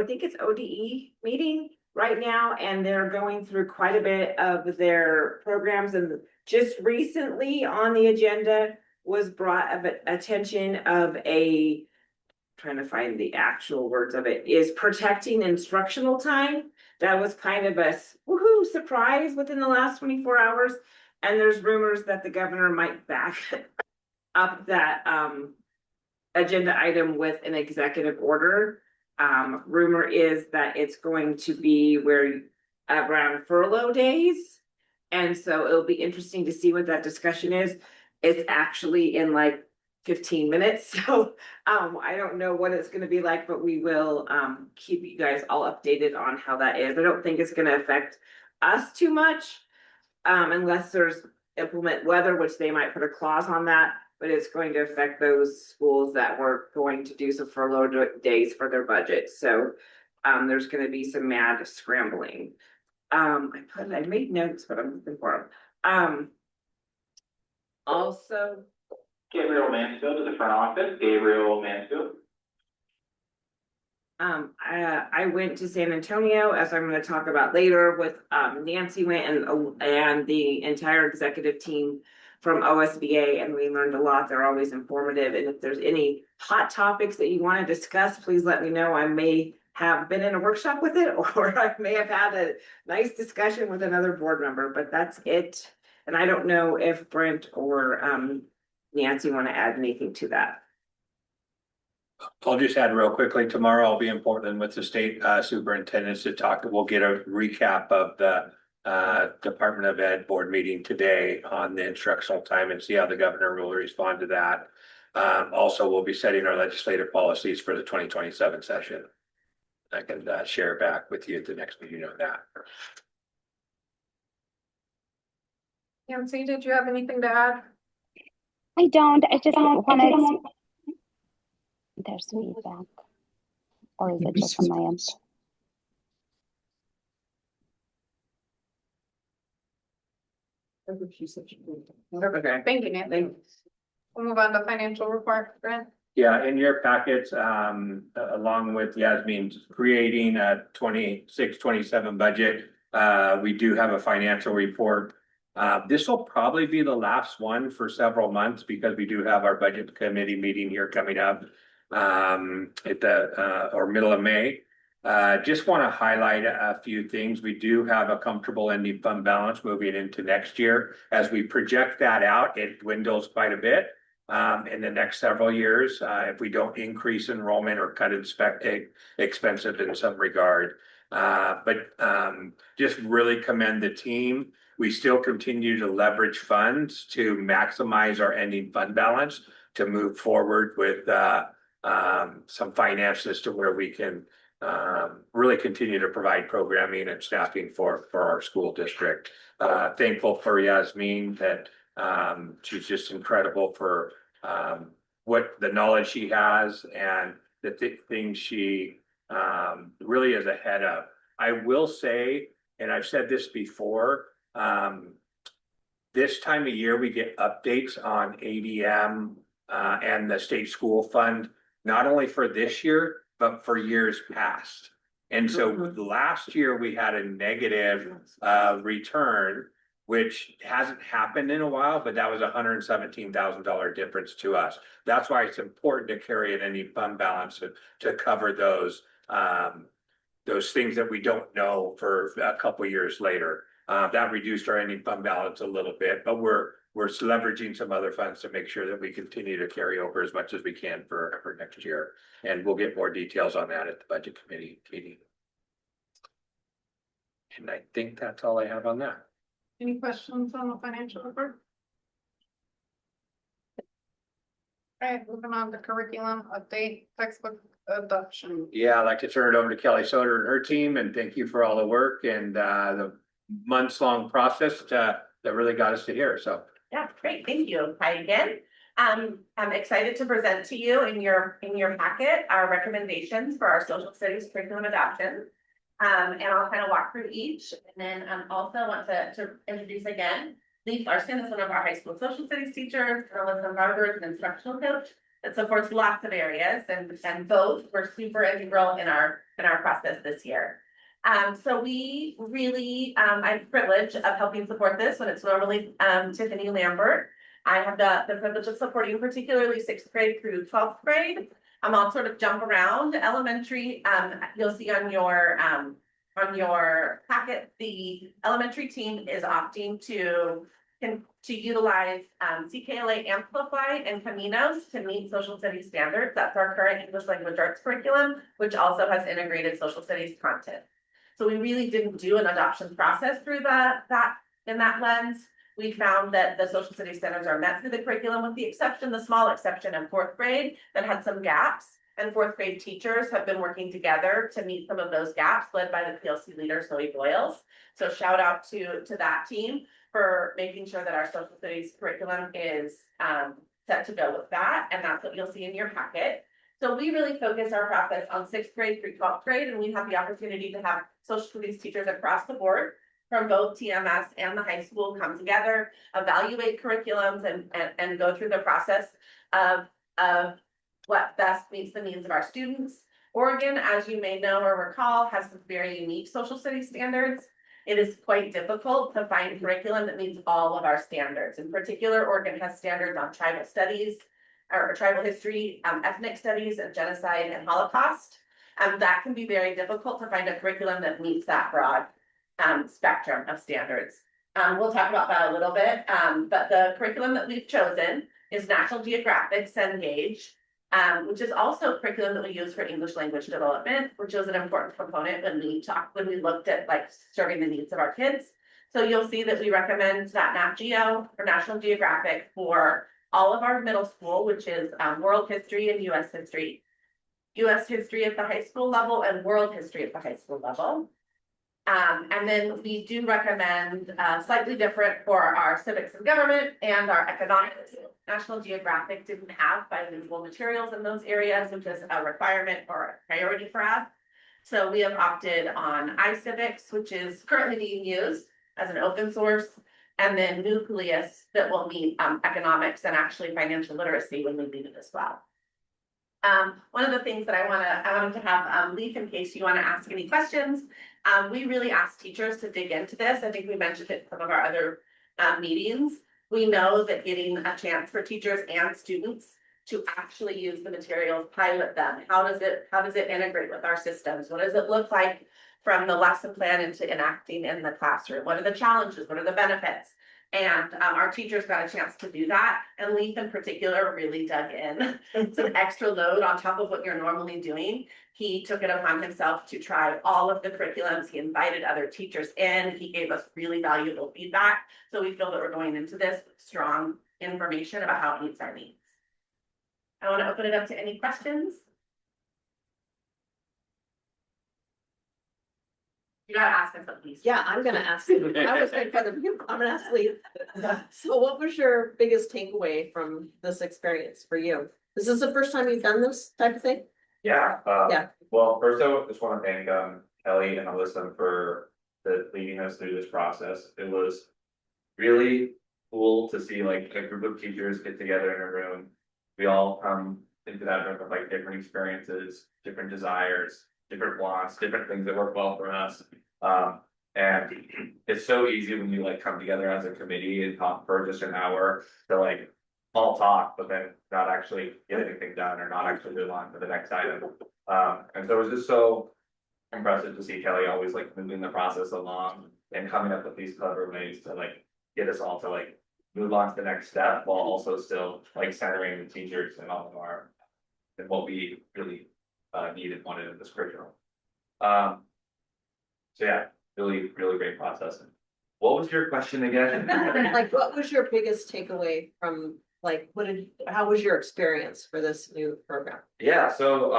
think it's ODE meeting right now, and they're going through quite a bit of their programs. And just recently on the agenda was brought of attention of trying to find the actual words of it, is protecting instructional time. That was kind of a woohoo surprise within the last 24 hours. And there's rumors that the governor might back up that agenda item with an executive order. Rumor is that it's going to be around furlough days. And so it'll be interesting to see what that discussion is. It's actually in like 15 minutes. So I don't know what it's going to be like, but we will keep you guys all updated on how that is. I don't think it's going to affect us too much unless there's implement weather, which they might put a clause on that, but it's going to affect those schools that were going to do some furlough days for their budget. So there's going to be some mad scrambling. I made notes, but I'm looking for them. Also, Gabriel Mansfield to the front office. Gabriel Mansfield. I went to San Antonio, as I'm going to talk about later, with Nancy went and the entire executive team from OSBA, and we learned a lot. They're always informative, and if there's any hot topics that you want to discuss, please let me know. I may have been in a workshop with it, or I may have had a nice discussion with another board member, but that's it. And I don't know if Brent or Nancy want to add anything to that. I'll just add real quickly, tomorrow I'll be in Portland with the state superintendents to talk. We'll get a recap of the Department of Ed board meeting today on the instructional time and see how the governor will respond to that. Also, we'll be setting our legislative policies for the 2027 session. I can share back with you at the next meeting on that. Yancy, did you have anything to add? I don't. I just wanted. There's feedback, or is it just on my end? Okay, thank you, Nancy. We'll move on to financial report, Brent. Yeah, in your packets, along with Yasmin's creating a 26-27 budget, we do have a financial report. This will probably be the last one for several months because we do have our budget committee meeting here coming up at the or middle of May. Just want to highlight a few things. We do have a comfortable ending fund balance moving into next year. As we project that out, it dwindles quite a bit in the next several years if we don't increase enrollment or cut expenses in some regard. But just really commend the team. We still continue to leverage funds to maximize our ending fund balance to move forward with some finances to where we can really continue to provide programming and staffing for our school district. Thankful for Yasmin that she's just incredible for what the knowledge she has and the things she really is ahead of. I will say, and I've said this before, this time of year we get updates on ADM and the state school fund, not only for this year, but for years past. And so last year we had a negative return, which hasn't happened in a while, but that was $117,000 difference to us. That's why it's important to carry an ending fund balance to cover those things that we don't know for a couple years later. That reduced our ending fund balance a little bit, but we're leveraging some other funds to make sure that we continue to carry over as much as we can for next year. And we'll get more details on that at the budget committee meeting. And I think that's all I have on that. Any questions on the financial report? All right, moving on to curriculum update, textbook adoption. Yeah, I'd like to turn it over to Kelly Soder and her team, and thank you for all the work and the months-long process that really got us to here. So. Yeah, great. Thank you. Hi again. I'm excited to present to you in your packet our recommendations for our social studies curriculum adoption. And I'll kind of walk through each, and then also want to introduce again Lee Larson is one of our high school social studies teachers, and Alyssa Barber is an instructional coach that supports lots of areas, and both were super integral in our process this year. So we really, I'm privileged of helping support this when it's normally Tiffany Lambert. I have the privilege of supporting particularly 6th grade through 12th grade. I'll sort of jump around. Elementary, you'll see on your packet, the elementary team is opting to utilize CKLA Amplify and Caminos to meet social studies standards. That's our current English language arts curriculum, which also has integrated social studies content. So we really didn't do an adoption process through in that lens. We found that the social studies standards are met through the curriculum, with the small exception in 4th grade that had some gaps. And 4th grade teachers have been working together to meet some of those gaps, led by the PLC leader, Zoe Boyles. So shout out to that team for making sure that our social studies curriculum is set to go with that. And that's what you'll see in your packet. So we really focus our process on 6th grade through 12th grade, and we have the opportunity to have social studies teachers across the board from both TMS and the high school come together, evaluate curriculums, and go through the process of what best meets the needs of our students. Oregon, as you may know or recall, has some very unique social studies standards. It is quite difficult to find curriculum that meets all of our standards. In particular, Oregon has standards on tribal studies, or tribal history, ethnic studies, and genocide and Holocaust. That can be very difficult to find a curriculum that meets that broad spectrum of standards. We'll talk about that a little bit, but the curriculum that we've chosen is National Geographic Cengage, which is also a curriculum that we use for English language development, which was an important component when we looked at serving the needs of our kids. So you'll see that we recommend that Nat Geo or National Geographic for all of our middle school, which is world history and US history. US history at the high school level and world history at the high school level. And then we do recommend slightly different for our civics and government and our economics. National Geographic didn't have bilingual materials in those areas, which is a requirement or a priority for us. So we have opted on iCivics, which is currently being used as an open source, and then Nucleus that will meet economics and actually financial literacy when we need it as well. One of the things that I wanted to have Leaf, in case you want to ask any questions. We really ask teachers to dig into this. I think we mentioned it in some of our other meetings. We know that getting a chance for teachers and students to actually use the materials, pilot them. How does it integrate with our systems? What does it look like from the lesson plan into enacting in the classroom? What are the challenges? What are the benefits? And our teachers got a chance to do that. And Leaf in particular really dug in. Some extra load on top of what you're normally doing. He took it upon himself to try all of the curriculums. He invited other teachers in. He gave us really valuable feedback. So we feel that we're going into this with strong information about how it meets our needs. I want to open it up to any questions. You gotta ask us at least. Yeah, I'm gonna ask you. I was making fun of you. I'm gonna ask Lee. So what was your biggest takeaway from this experience for you? Is this the first time you've done this type of thing? Yeah. Yeah. Well, first I just want to thank Kelly and Alyssa for leading us through this process. It was really cool to see like a group of teachers get together in a room. We all come into that room with like different experiences, different desires, different wants, different things that work well for us. And it's so easy when you like come together as a committee and talk for just an hour to like all talk, but then not actually get anything done or not actually move on to the next item. And so it was just so impressive to see Kelly always like moving the process along and coming up with these clever ways to like get us all to like move on to the next step while also still like centering the teachers and all of our and what we really needed, wanted in this curriculum. So yeah, really great process. What was your question again? Like, what was your biggest takeaway from, like, how was your experience for this new program? Yeah, so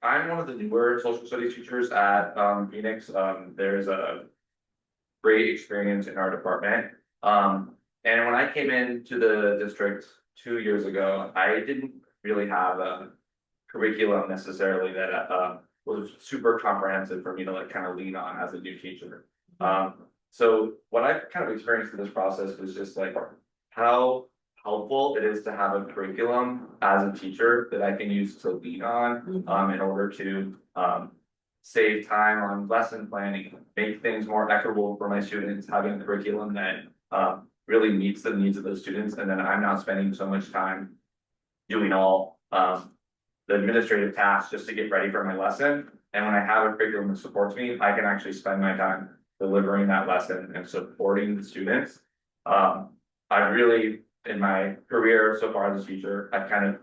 I'm one of the newer social studies teachers at Phoenix. There's a great experience in our department. And when I came into the district 2 years ago, I didn't really have a curriculum necessarily that was super comprehensive for me to like kind of lean on as a new teacher. So what I've kind of experienced in this process was just like how helpful it is to have a curriculum as a teacher that I can use to lean on in order to save time on lesson planning, make things more equitable for my students, having a curriculum that really meets the needs of those students, and then I'm not spending so much time doing all the administrative tasks just to get ready for my lesson. And when I have a curriculum that supports me, I can actually spend my time delivering that lesson and supporting the students. I really, in my career so far as a teacher, I kind of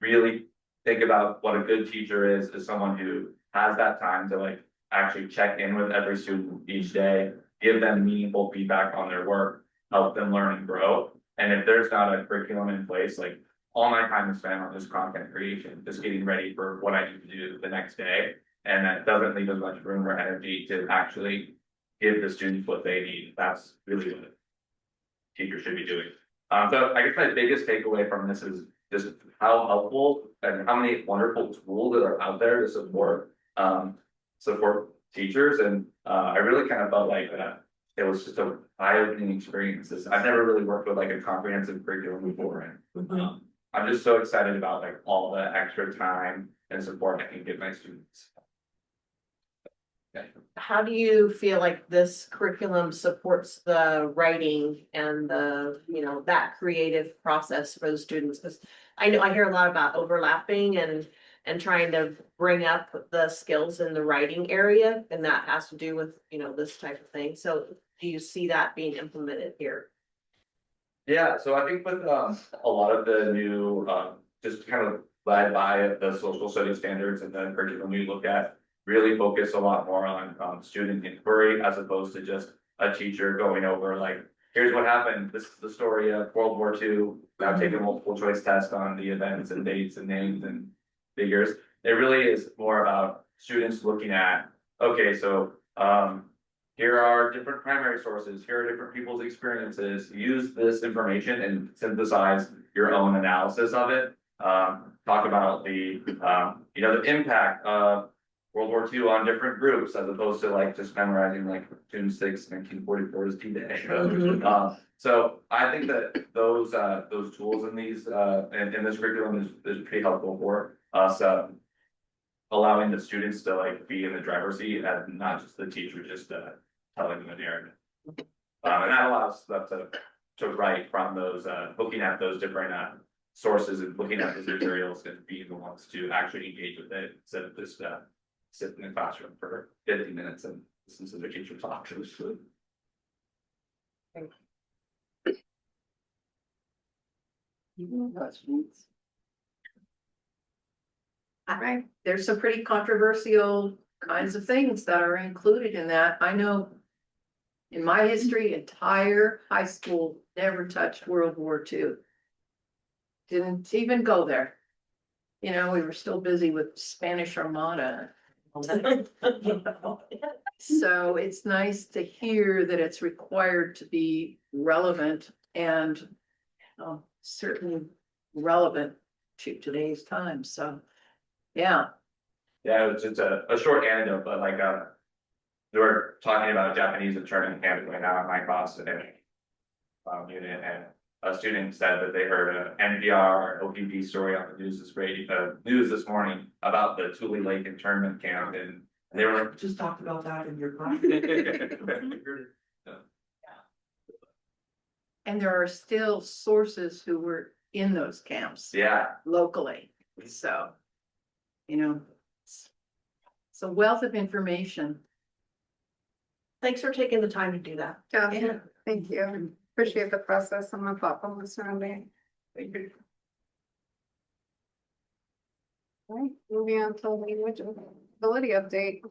really think about what a good teacher is someone who has that time to like actually check in with every student each day, give them meaningful feedback on their work, help them learn and grow. And if there's not a curriculum in place, like all my time is spent on just content creation, just getting ready for what I need to do the next day. And that doesn't leave as much room or energy to actually give the students what they need. That's really what teachers should be doing. So I guess my biggest takeaway from this is just how helpful and how many wonderful tools that are out there to support teachers. And I really kind of felt like it was just an eye-opening experience. I've never really worked with like a comprehensive curriculum before. And I'm just so excited about like all the extra time and support I can give my students. How do you feel like this curriculum supports the writing and the, that creative process for the students? Because I know I hear a lot about overlapping and trying to bring up the skills in the writing area, and that has to do with, this type of thing. So do you see that being implemented here? Yeah, so I think with a lot of the new, just kind of led by the social studies standards and the curriculum we look at, really focus a lot more on student inquiry as opposed to just a teacher going over like here's what happened, this is the story of World War II. Now taking multiple choice tests on the events and dates and names and figures. It really is more about students looking at, okay, so, here are different primary sources, here are different people's experiences, use this information and synthesize your own analysis of it. Talk about the, the impact of World War II on different groups as opposed to like just memorizing like June 6, 1944 is D-Day. So I think that those tools in these, in this curriculum is pretty helpful for us, allowing the students to like be in the driver's seat and not just the teacher just, telling them a narrative. And that allows them to write from those, looking at those different, sources and looking at those materials and being the ones to actually engage with it instead of just, sit in the classroom for 50 minutes and listen to the teacher talk to the student. Questions? All right, there's some pretty controversial kinds of things that are included in that. I know in my history, entire high school never touched World War II. Didn't even go there. You know, we were still busy with Spanish Armada. So it's nice to hear that it's required to be relevant and certainly relevant to today's times. So, yeah. Yeah, it's just a short anecdote, but like, they were talking about Japanese internment camp going on in my class today. Unit, and a student said that they heard an NPR OPB story on the news this morning about the Tule Lake internment camp, and they were like, just talked about that in your class. And there are still sources who were in those camps. Yeah. Locally, so, it's a wealth of information. Thanks for taking the time to do that. Yeah, thank you. Appreciate the process and the thoughtfulness around it. Thank you. Right, moving on to language ability update.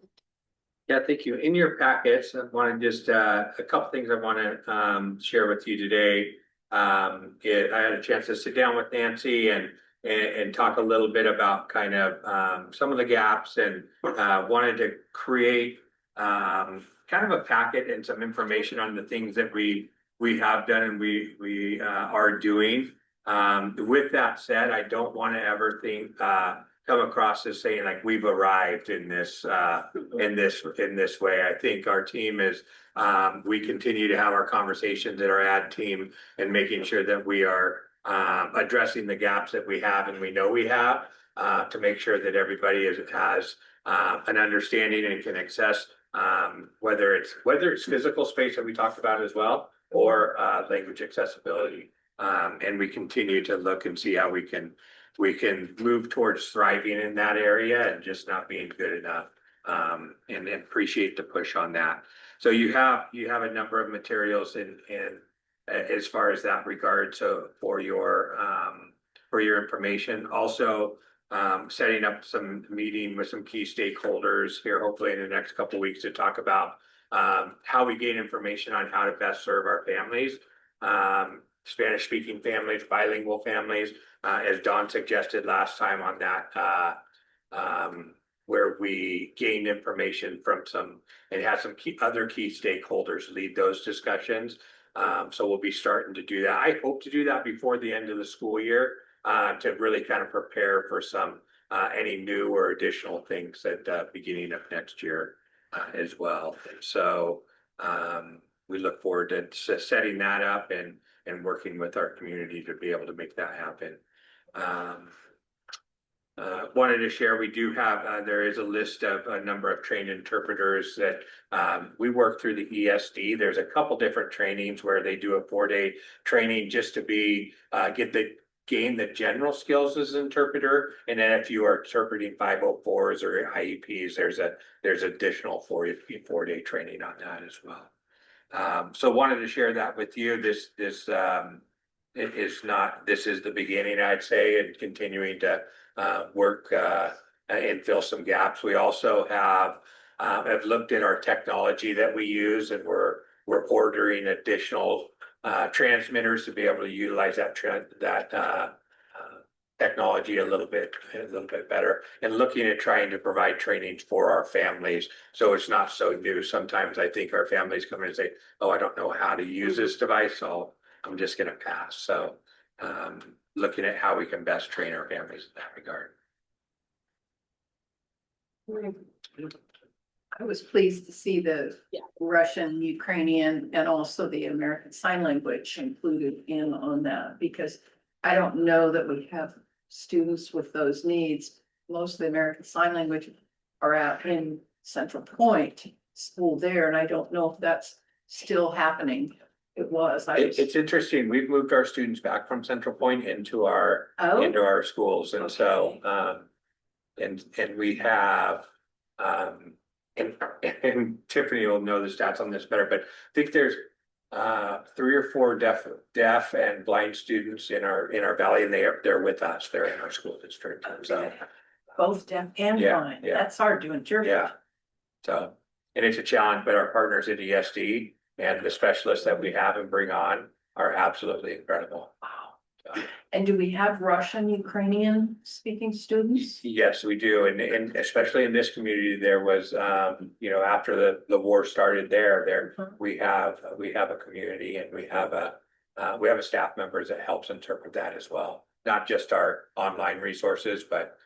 Yeah, thank you. In your packets, I want to just, a couple things I want to share with you today. I had a chance to sit down with Nancy and talk a little bit about kind of some of the gaps and wanted to create kind of a packet and some information on the things that we have done and we are doing. With that said, I don't want to ever think come across as saying like we've arrived in this way. I think our team is we continue to have our conversations at our ad team and making sure that we are addressing the gaps that we have and we know we have to make sure that everybody has an understanding and can access whether it's physical space that we talked about as well or language accessibility. And we continue to look and see how we can move towards thriving in that area and just not being good enough. And appreciate the push on that. So you have a number of materials in as far as that regard. So for your information, also setting up some meeting with some key stakeholders here, hopefully in the next couple of weeks to talk about how we gain information on how to best serve our families, Spanish speaking families, bilingual families, as Dawn suggested last time on that, where we gained information from some and had some other key stakeholders lead those discussions. So we'll be starting to do that. I hope to do that before the end of the school year to really kind of prepare for some any new or additional things at the beginning of next year as well. So we look forward to setting that up and working with our community to be able to make that happen. Wanted to share, we do have, there is a list of a number of trained interpreters that we work through the ESD. There's a couple different trainings where they do a 4-day training just to gain the general skills as an interpreter. And then if you are interpreting 504s or IEPs, there's additional 4-day training on that as well. So wanted to share that with you. This is the beginning, I'd say, and continuing to work and fill some gaps. We also have looked at our technology that we use, and we're ordering additional transmitters to be able to utilize that technology a little bit better, and looking at trying to provide training for our families. So it's not so new. Sometimes I think our families come in and say, oh, I don't know how to use this device, so I'm just gonna pass. So looking at how we can best train our families in that regard. I was pleased to see the Russian, Ukrainian, and also the American Sign Language included in on that, because I don't know that we have students with those needs. Most of the American Sign Language are out in Central Point School there, and I don't know if that's still happening. It was. It's interesting. We've moved our students back from Central Point into our schools, and so and we have and Tiffany will know the stats on this better, but I think there's 3 or 4 deaf and blind students in our valley, and they're with us. They're in our school district. So both deaf and blind. That's hard to interpret. Yeah. So, and it's a challenge, but our partners at ESD and the specialists that we have and bring on are absolutely incredible. Wow. And do we have Russian, Ukrainian speaking students? Yes, we do. And especially in this community, there was, after the war started there, we have a community, and we have a staff members that helps interpret that as well. Not just our online resources, but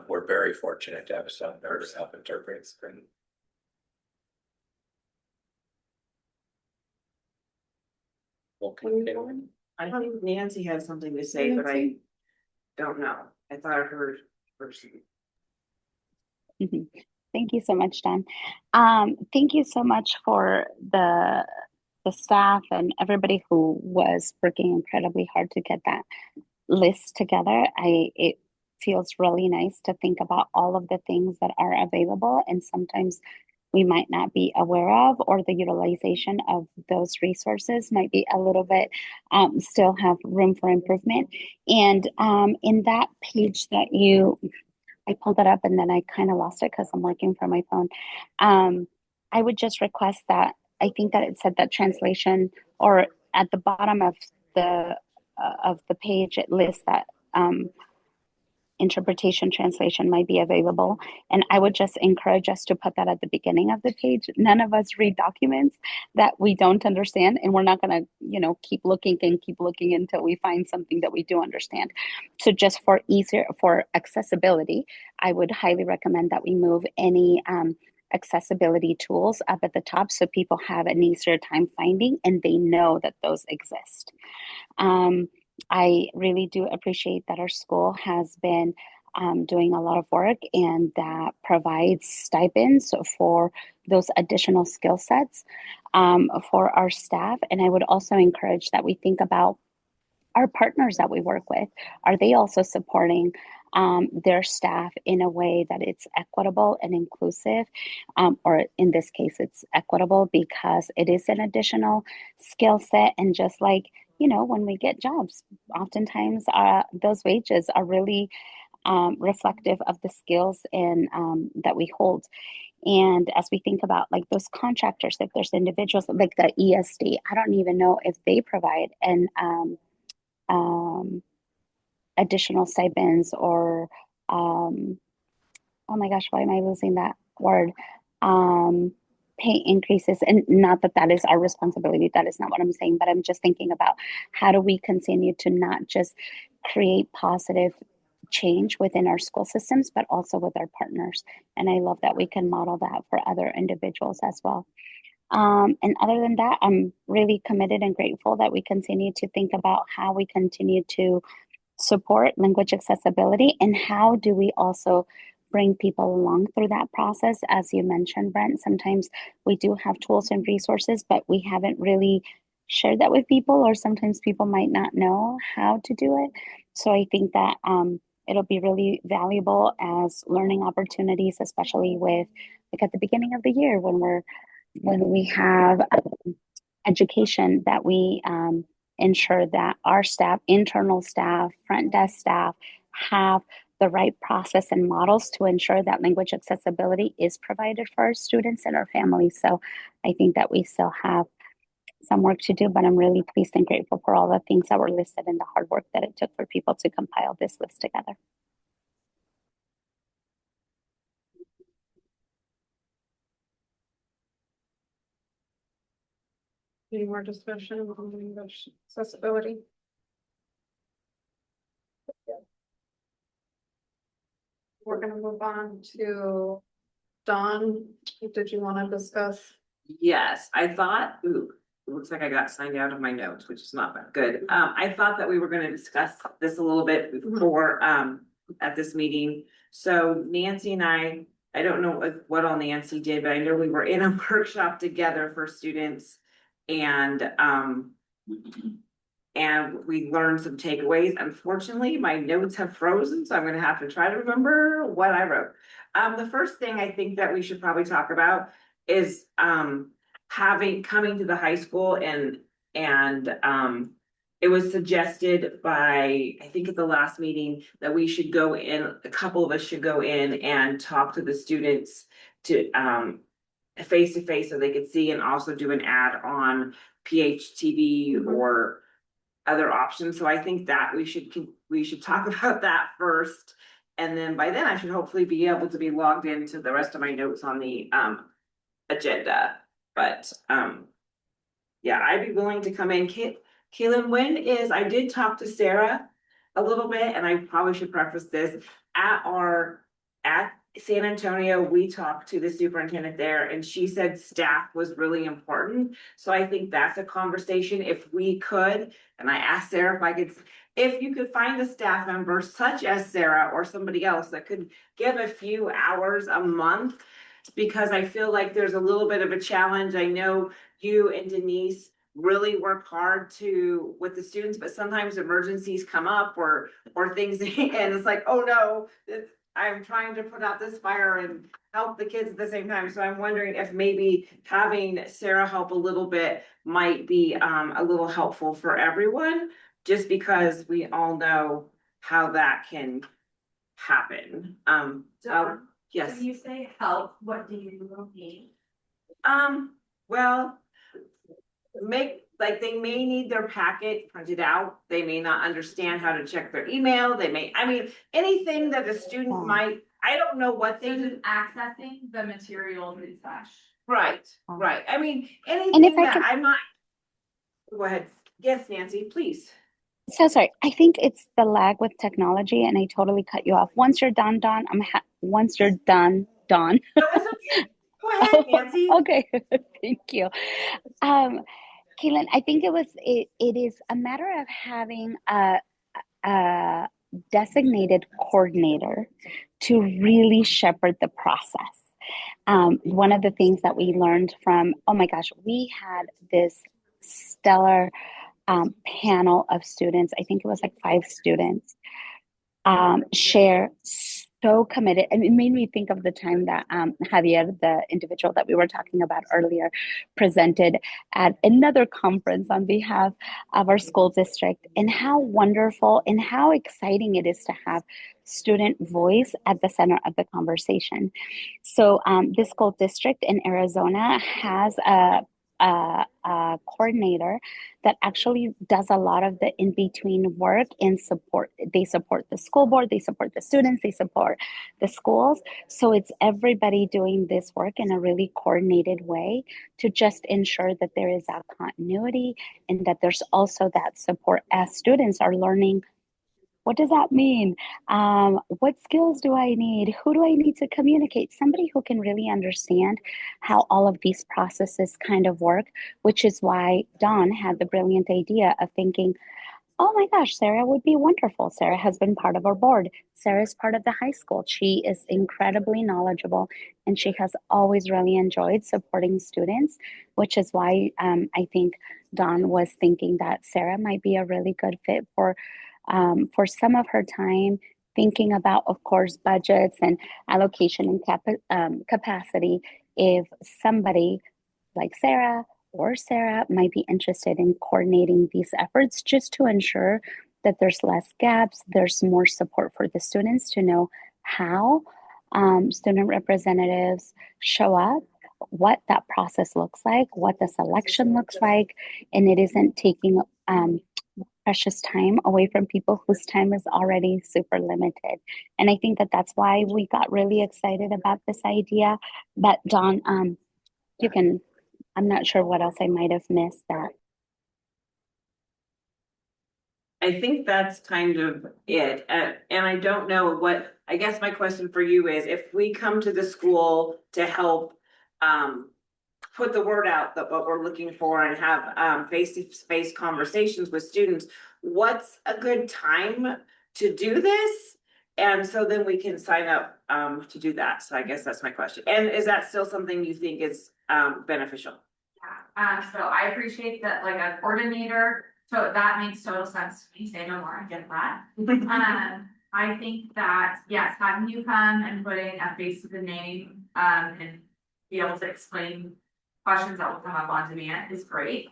we're very fortunate to have a staff member to help interpret. I think Nancy has something to say, but I don't know. I thought I heard first. Thank you so much, Don. Thank you so much for the staff and everybody who was working incredibly hard to get that list together. It feels really nice to think about all of the things that are available, and sometimes we might not be aware of, or the utilization of those resources might be a little bit, still have room for improvement. And in that page that I pulled it up and then I kind of lost it because I'm working from my phone. I would just request that, I think that it said that translation, or at the bottom of the page, it lists that interpretation translation might be available. And I would just encourage us to put that at the beginning of the page. None of us read documents that we don't understand, and we're not going to, keep looking until we find something that we do understand. So just for accessibility, I would highly recommend that we move any accessibility tools up at the top so people have an easier time finding and they know that those exist. I really do appreciate that our school has been doing a lot of work, and that provides stipends for those additional skill sets for our staff. And I would also encourage that we think about our partners that we work with. Are they also supporting their staff in a way that it's equitable and inclusive? Or in this case, it's equitable because it is an additional skill set. And just like, when we get jobs, oftentimes those wages are really reflective of the skills and that we hold. And as we think about like those contractors, if there's individuals like the ESD, I don't even know if they provide an additional stipends or oh my gosh, why am I losing that word? Pay increases. And not that is our responsibility. That is not what I'm saying, but I'm just thinking about how do we continue to not just create positive change within our school systems, but also with our partners. And I love that we can model that for other individuals as well. And other than that, I'm really committed and grateful that we continue to think about how we continue to support language accessibility, and how do we also bring people along through that process. As you mentioned, Brent, sometimes we do have tools and resources, but we haven't really shared that with people, or sometimes people might not know how to do it. So I think that it'll be really valuable as learning opportunities, especially with like at the beginning of the year when we have education, that we ensure that our staff, internal staff, front desk staff have the right process and models to ensure that language accessibility is provided for our students and our families. So I think that we still have some work to do, but I'm really pleased and grateful for all the things that were listed and the hard work that it took for people to compile this list together. Any more discussion on English accessibility? We're gonna move on to Dawn. Did you want to discuss? Yes, I thought, ooh, it looks like I got signed out of my notes, which is not that good. I thought that we were gonna discuss this a little bit before, at this meeting. So Nancy and I don't know what all Nancy did, but I know we were in a workshop together for students. And we learned some takeaways. Unfortunately, my notes have frozen, so I'm gonna have to try to remember what I wrote. The first thing I think that we should probably talk about is coming to the high school and it was suggested by, I think at the last meeting, that we should go in, a couple of us should go in and talk to the students to face to face so they could see, and also do an ad on PHTV or other options. So I think that we should talk about that first. And then by then I should hopefully be able to be logged into the rest of my notes on the agenda. But yeah, I'd be willing to come in. Kaylin, I did talk to Sarah a little bit, and I probably should preface this, at San Antonio, we talked to the superintendent there, and she said staff was really important. So I think that's a conversation if we could, and I asked Sarah if you could find a staff member such as Sarah or somebody else that could give a few hours a month, because I feel like there's a little bit of a challenge. I know you and Denise really work hard with the students, but sometimes emergencies come up or things, and it's like, oh no, I'm trying to put out this fire and help the kids at the same time. So I'm wondering if maybe having Sarah help a little bit might be a little helpful for everyone, just because we all know how that can happen. Yes. When you say help, what do you mean? Well, they may need their packet printed out. They may not understand how to check their email. Anything that a student might, I don't know what they do. Accessing the materials and such. Right. And Anything if I that could- I might. Go ahead. Yes, Nancy, please. So sorry. I think it's the lag with technology, and I totally cut you off. Once you're done, Dawn, once you're done, Dawn. No, it's okay. Go ahead, Nancy. Okay, thank you. Kaylin, I think it is a matter of having a designated coordinator to really shepherd the process. One of the things that we learned from, oh my gosh, we had this stellar panel of students. I think it was like 5 students share so committed. And it made me think of the time that Javier, the individual that we were talking about earlier, presented at another conference on behalf of our school district, and how wonderful and how exciting it is to have student voice at the center of the conversation. So this school district in Arizona has a coordinator that actually does a lot of the in-between work and support. They support the school board, they support the students, they support the schools. So it's everybody doing this work in a really coordinated way to just ensure that there is that continuity and that there's also that support as students are learning. What does that mean? What skills do I need? Who do I need to communicate? Somebody who can really understand how all of these processes kind of work, which is why Dawn had the brilliant idea of thinking, oh my gosh, Sarah would be wonderful. Sarah has been part of our board. Sarah is part of the high school. She is incredibly knowledgeable, and she has always really enjoyed supporting students, which is why I think Dawn was thinking that Sarah might be a really good fit for some of her time, thinking about, of course, budgets and allocation and capacity. If somebody like Sarah or Sarah might be interested in coordinating these efforts, just to ensure that there's less gaps, there's more support for the students to know how student representatives show up what that process looks like, what the selection looks like, and it isn't taking precious time away from people whose time is already super limited. And I think that that's why we got really excited about this idea. But Dawn, you can, I'm not sure what else I might have missed that. I think that's kind of it. And I don't know what, I guess my question for you is, if we come to the school to help put the word out that what we're looking for and have face-to-face conversations with students, what's a good time to do this? And so then we can sign up to do that. So I guess that's my question. And is that still something you think is beneficial? So I appreciate that, like a coordinator, so that makes total sense to me, say no more, I get that. I think that, yes, having you come and putting a face to the name, and be able to explain questions that will come up on demand is great.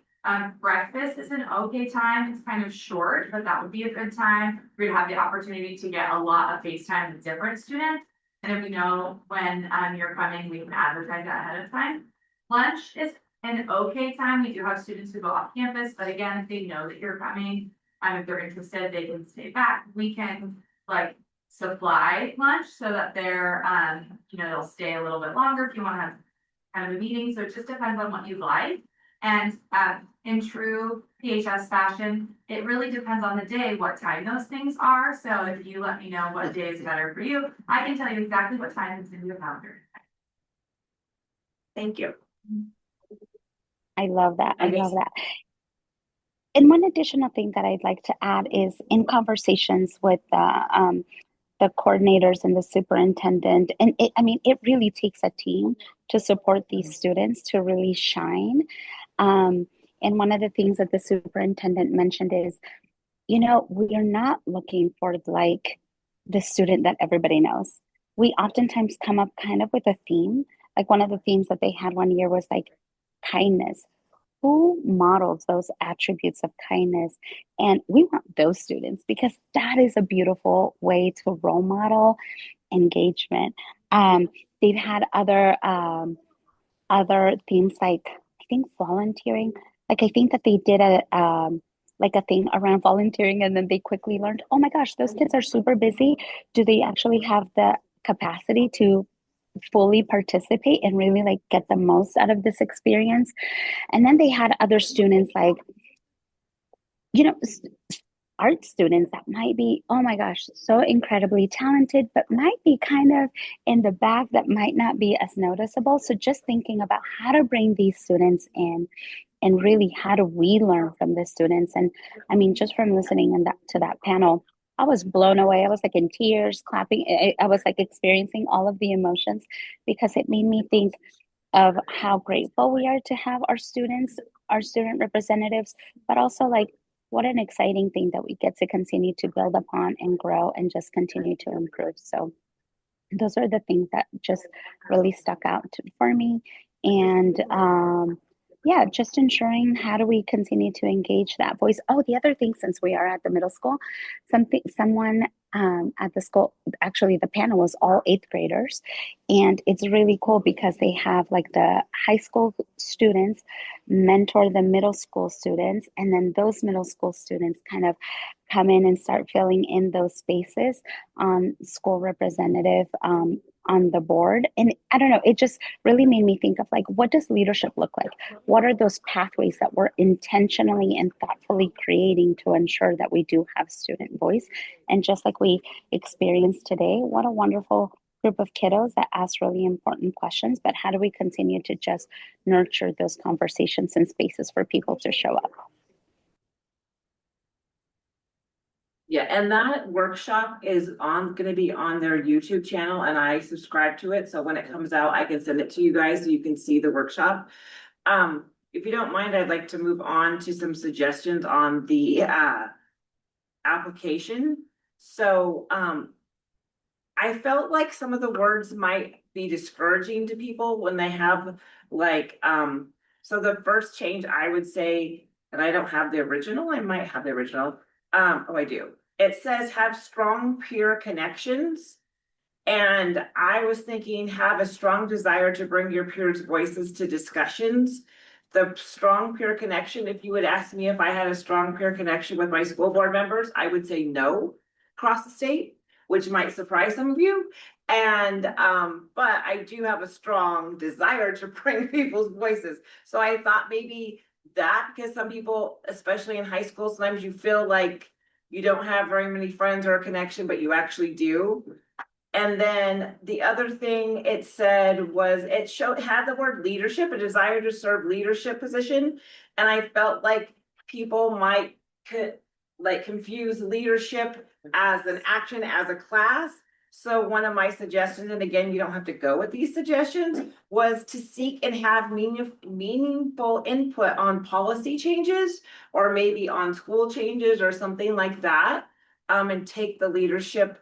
Breakfast is an okay time, it's kind of short, but that would be a good time. We'd have the opportunity to get a lot of face time with different students. And if we know when you're coming, we can advertise that ahead of time. Lunch is an okay time. We do have students who go off campus, but again, if they know that you're coming, if they're interested, they can stay back. We can like supply lunch so that they're, they'll stay a little bit longer if you want to have kind of a meeting. So it just depends on what you like. And in true PHS fashion, it really depends on the day, what time those things are. So if you let me know what day is better for you, I can tell you exactly what time it's in your calendar. Thank you. I love that. I love that. And one additional thing that I'd like to add is in conversations with the coordinators and the superintendent, and it really takes a team to support these students to really shine. And one of the things that the superintendent mentioned is, we are not looking for like the student that everybody knows. We oftentimes come up kind of with a theme. Like one of the themes that they had one year was like kindness. Who models those attributes of kindness? And we want those students because that is a beautiful way to role model engagement. They've had other themes like I think volunteering. Like I think that they did a thing around volunteering, and then they quickly learned, oh my gosh, those kids are super busy. Do they actually have the capacity to fully participate and really like get the most out of this experience? And then they had other students like, art students that might be, oh my gosh, so incredibly talented, but might be kind of in the back that might not be as noticeable. So just thinking about how to bring these students in and really how do we learn from the students. And I mean, just from listening to that panel, I was blown away. I was like in tears, clapping. I was like experiencing all of the emotions because it made me think of how grateful we are to have our students, our student representatives, but also like what an exciting thing that we get to continue to build upon and grow and just continue to improve. So those are the things that just really stuck out for me. And just ensuring how do we continue to engage that voice. Oh, the other thing, since we are at the middle school, someone at the school, actually the panel was all 8th graders, and it's really cool because they have like the high school students mentor the middle school students, and then those middle school students kind of come in and start filling in those spaces on school representative on the board. And I don't know, it just really made me think of like, what does leadership look like? What are those pathways that we're intentionally and thoughtfully creating to ensure that we do have student voice? And just like we experienced today, what a wonderful group of kiddos that ask really important questions, but how do we continue to just nurture those conversations and spaces for people to show up? Yeah, and that workshop is gonna be on their YouTube channel, and I subscribe to it, so when it comes out, I can send it to you guys so you can see the workshop. If you don't mind, I'd like to move on to some suggestions on the application. So I felt like some of the words might be discouraging to people when they have like so the first change I would say, and I don't have the original, I might have the original. Oh, I do. It says have strong peer connections. And I was thinking, have a strong desire to bring your peers' voices to discussions. The strong peer connection, if you would ask me if I had a strong peer connection with my school board members, I would say no across the state, which might surprise some of you. And, but I do have a strong desire to bring people's voices. So I thought maybe that, because some people, especially in high school, sometimes you feel like you don't have very many friends or a connection, but you actually do. And then the other thing it said was it had the word leadership, a desire to serve leadership position. And I felt like people might confuse leadership as an action, as a class. So one of my suggestions, and again, you don't have to go with these suggestions, was to seek and have meaningful input on policy changes, or maybe on school changes or something like that. And take the leadership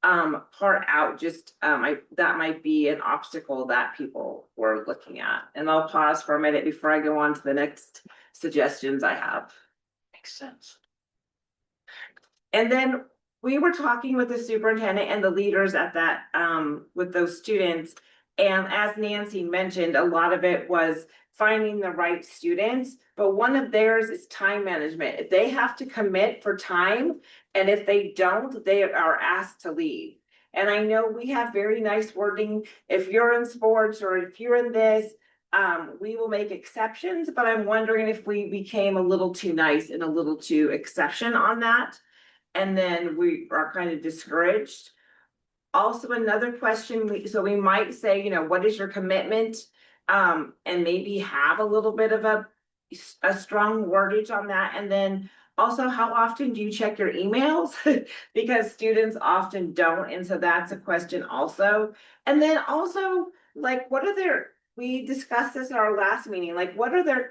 part out. Just that might be an obstacle that people were looking at. And I'll pause for a minute before I go on to the next suggestions I have. Makes sense. And then we were talking with the superintendent and the leaders at that with those students. And as Nancy mentioned, a lot of it was finding the right students, but one of theirs is time management. They have to commit for time, and if they don't, they are asked to leave. And I know we have very nice wording. If you're in sports or if you're in this, we will make exceptions, but I'm wondering if we became a little too nice and a little too exception on that. And then we are kind of discouraged. Also, another question, so we might say, you know, what is your commitment? And maybe have a little bit of a strong wordage on that. And then also, how often do you check your emails? Because students often don't. And so that's a question also. And then also, like, what are their, we discussed this in our last meeting, like, what are their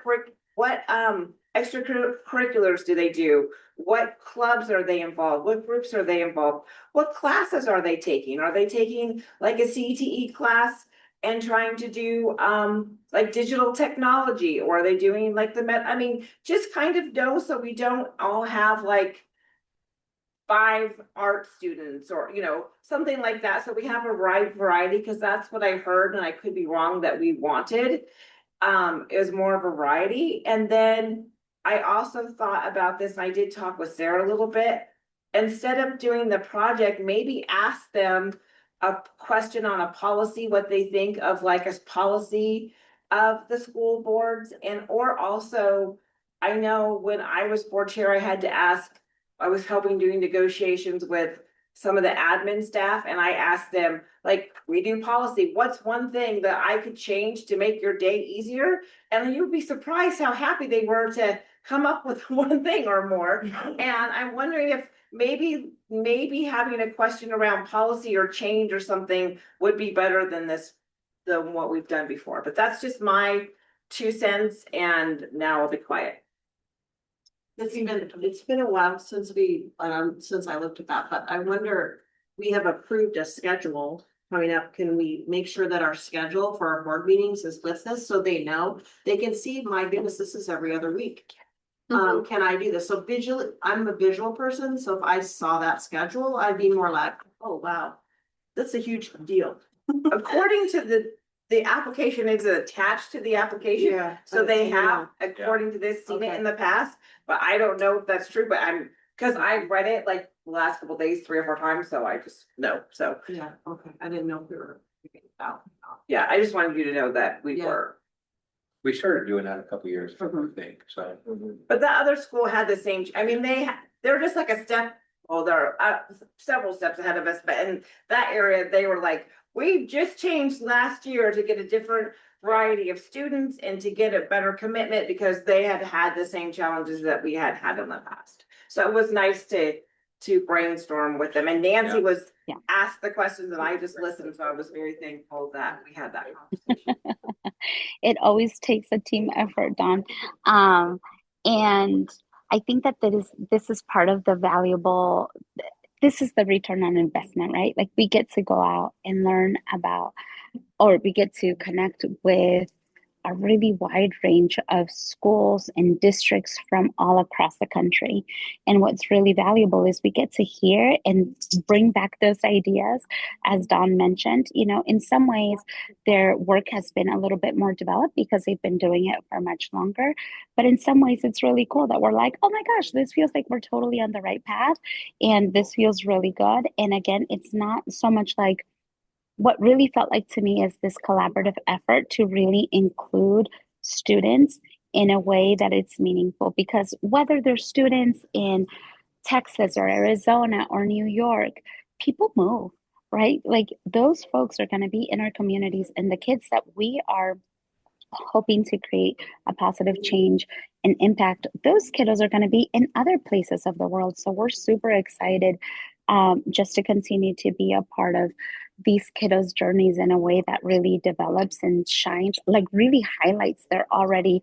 extracurriculars do they do? What clubs are they involved? What groups are they involved? What classes are they taking? Are they taking like a CTE class and trying to do like digital technology, or are they doing like I mean, just kind of know, so we don't all have like 5 art students or, you know, something like that. So we have a wide variety, because that's what I heard, and I could be wrong, that we wanted is more of a variety. And then I also thought about this, and I did talk with Sarah a little bit. Instead of doing the project, maybe ask them a question on a policy, what they think of like a policy of the school boards. And or also, I know when I was board chair, I was helping doing negotiations with some of the admin staff, and I asked them, like, we do policy, what's one thing that I could change to make your day easier? And you'd be surprised how happy they were to come up with one thing or more. And I'm wondering if maybe having a question around policy or change or something would be better than what we've done before. But that's just my 2 cents, and now I'll be quiet. It's been a while since since I looked at that, but I wonder, we have approved a schedule coming up. Can we make sure that our schedule for our board meetings is with this, so they know, they can see, my goodness, this is every other week. Can I do this? So I'm a visual person, so if I saw that schedule, I'd be more like, oh, wow, that's a huge deal. According to the application is attached to the application. Yeah, So they have, according to this, seen it in the past, but I don't know if that's true, but because I've read it like the last couple days, 3 or 4 times, so I just know, so. Yeah, okay, I didn't know if we were figuring it out. Yeah, I just wanted you to know that we were. We started doing that a couple years ago, I think, so. But the other school had the same, I mean, they're just like a step, well, they're several steps ahead of us, but in that area, they were like, we just changed last year to get a different variety of students and to get a better commitment, because they had the same challenges that we had in the past. So it was nice to brainstorm with them, and Nancy was asked the questions and I just listened, so I was very thankful that we had that conversation. It always takes a team effort, Dawn. And I think that this is part of the valuable, this is the return on investment, right? Like, we get to go out and learn about, or we get to connect with a really wide range of schools and districts from all across the country. And what's really valuable is we get to hear and bring back those ideas. As Dawn mentioned, in some ways, their work has been a little bit more developed because they've been doing it for much longer. But in some ways, it's really cool that we're like, oh my gosh, this feels like we're totally on the right path. And this feels really good. And again, it's not so much like, what really felt like to me is this collaborative effort to really include students in a way that it's meaningful, because whether they're students in Texas or Arizona or New York, people move, right? Like those folks are going to be in our communities, and the kids that we are hoping to create a positive change and impact, those kiddos are going to be in other places of the world. So we're super excited just to continue to be a part of these kiddos' journeys in a way that really develops and shines, like really highlights their already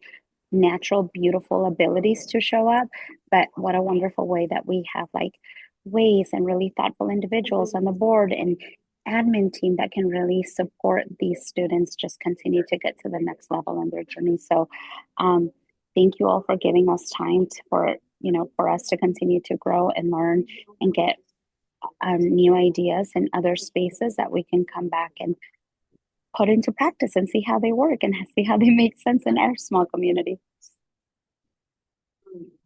natural, beautiful abilities to show up. But what a wonderful way that we have like ways and really thoughtful individuals on the board and admin team that can really support these students just continue to get to the next level in their journey. So thank you all for giving us time for us to continue to grow and learn and get new ideas in other spaces that we can come back and put into practice and see how they work and see how they make sense in our small community.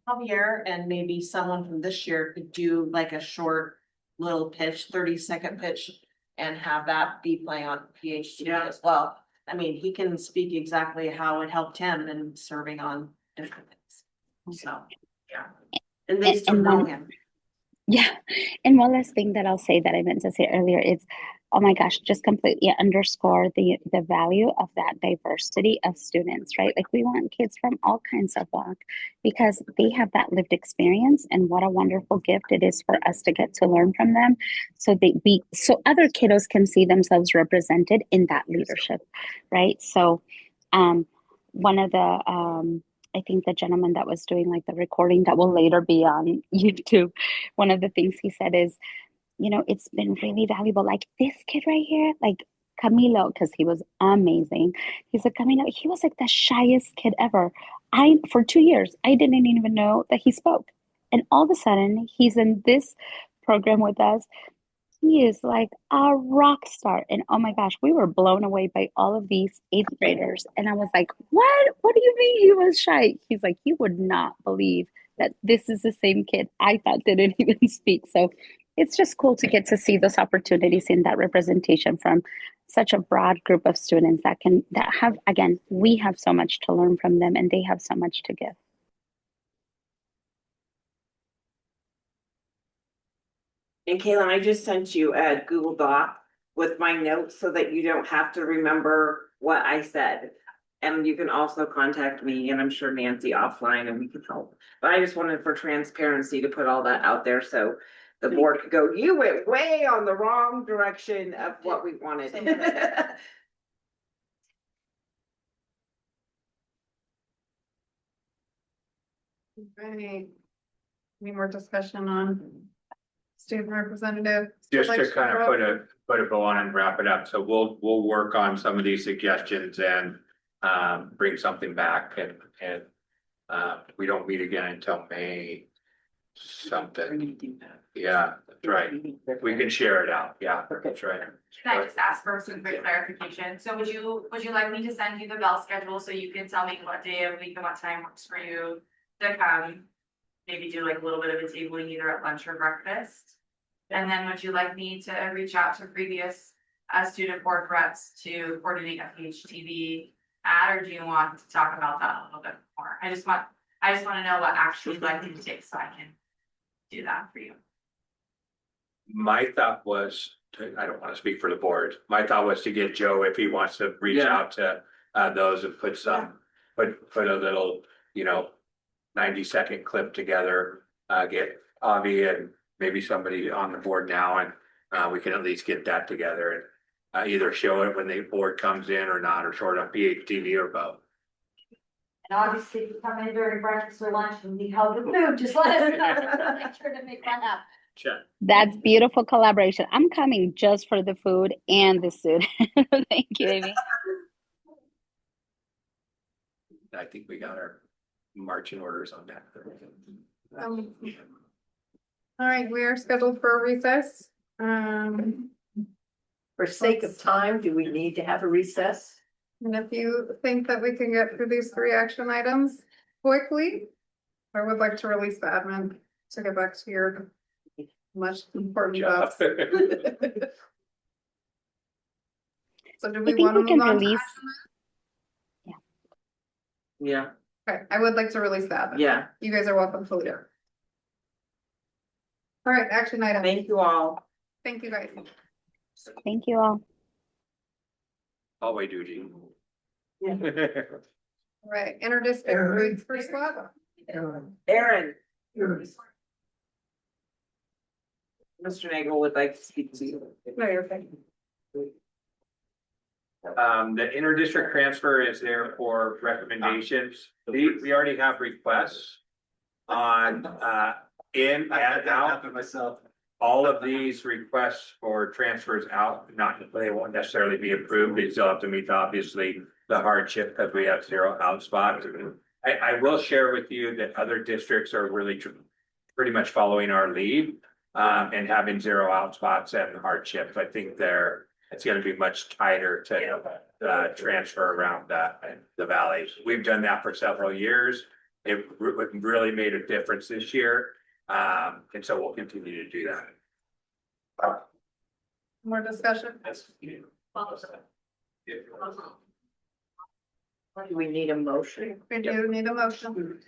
Javier and maybe someone from this year could do like a short little pitch, 30-second pitch, and have that be playing on PhD as well. I mean, he can speak exactly how it helped him in serving on different things. So, yeah. And they still know him. Yeah. And one last thing that I'll say that I meant to say earlier is, oh my gosh, just completely underscore the value of that diversity of students, right? Like we want kids from all kinds of walk because they have that lived experience, and what a wonderful gift it is for us to get to learn from them. So so other kiddos can see themselves represented in that leadership, right? So one of the I think the gentleman that was doing like the recording that will later be on YouTube, one of the things he said is, it's been really valuable. Like this kid right here, like Camilo, because he was amazing. He said, Camilo, he was like the shyest kid ever. For 2 years, I didn't even know that he spoke. And all of a sudden, he's in this program with us. He is like a rock star. And oh my gosh, we were blown away by all of these 8th graders. And I was like, what? What do you mean he was shy? He's like, you would not believe that this is the same kid I thought didn't even speak. So it's just cool to get to see those opportunities in that representation from such a broad group of students that have, again, we have so much to learn from them and they have so much to give. And Kaylin, I just sent you a Google Doc with my notes so that you don't have to remember what I said. And you can also contact me, and I'm sure Nancy offline, and we can help. But I just wanted for transparency to put all that out there so the board could go, you went way on the wrong direction of what we wanted. Right. Any more discussion on student representative? Just to selection kind of program? put a bow on and wrap it up. So we'll work on some of these suggestions and bring something back and we don't meet again until May something. Yeah, that's right. We can share it out. Yeah, that's right. Can I just ask for some quick clarification? So would you like me to send you the bell schedule so you can tell me what day of the week and what time works for you to come? Maybe do like a little bit of a tabling either at lunch or breakfast? And then would you like me to reach out to previous student board reps to coordinate a PHTV ad, or do you want to talk about that a little bit more? I just want to know what action you'd like me to take so I can do that for you. My thought was, I don't want to speak for the board. My thought was to get Joe, if he wants to reach out to those and put a little, 90-second clip together, get Avi and maybe somebody on the board now, and we can at least get that together and either show it when the board comes in or not, or sort of PHTV or both. And obviously, if you come in during breakfast or lunch and need help with food, just let us know. Make sure to make that happen. Sure. That's beautiful collaboration. I'm coming just for the food and the suit. Thank you, Amy. I think we got our marching orders on that. All right, we are scheduled for a recess. For sake of time, do we need to have a recess? And if you think that we can get through these 3 action items quickly, I would like to release the admin to get back to your much important jobs. So do we think want to we can move on to release- action? Yeah, Okay, I would like to release the admin. yeah. You guys are welcome to leave. All right, action item. Thank you all. Thank you guys. Thank you all. Hallway duty. All right, interdistrict routes for SWAT. Aaron. Mr. Nagel would like to speak to you. No, you're okay. The interdistrict transfer is there for recommendations. We already have requests on, in and out. Myself. All of these requests for transfers out, not, they won't necessarily be approved. They still have to meet, obviously, the hardship because we have 0 out spots. I will share with you that other districts are really pretty much following our lead, and having 0 out spots and hardships. I think it's gonna be much tighter to transfer around the valleys. We've done that for several years. It really made a difference this year. And so we'll continue to do that. More discussion? Do we need a motion? We do need a motion.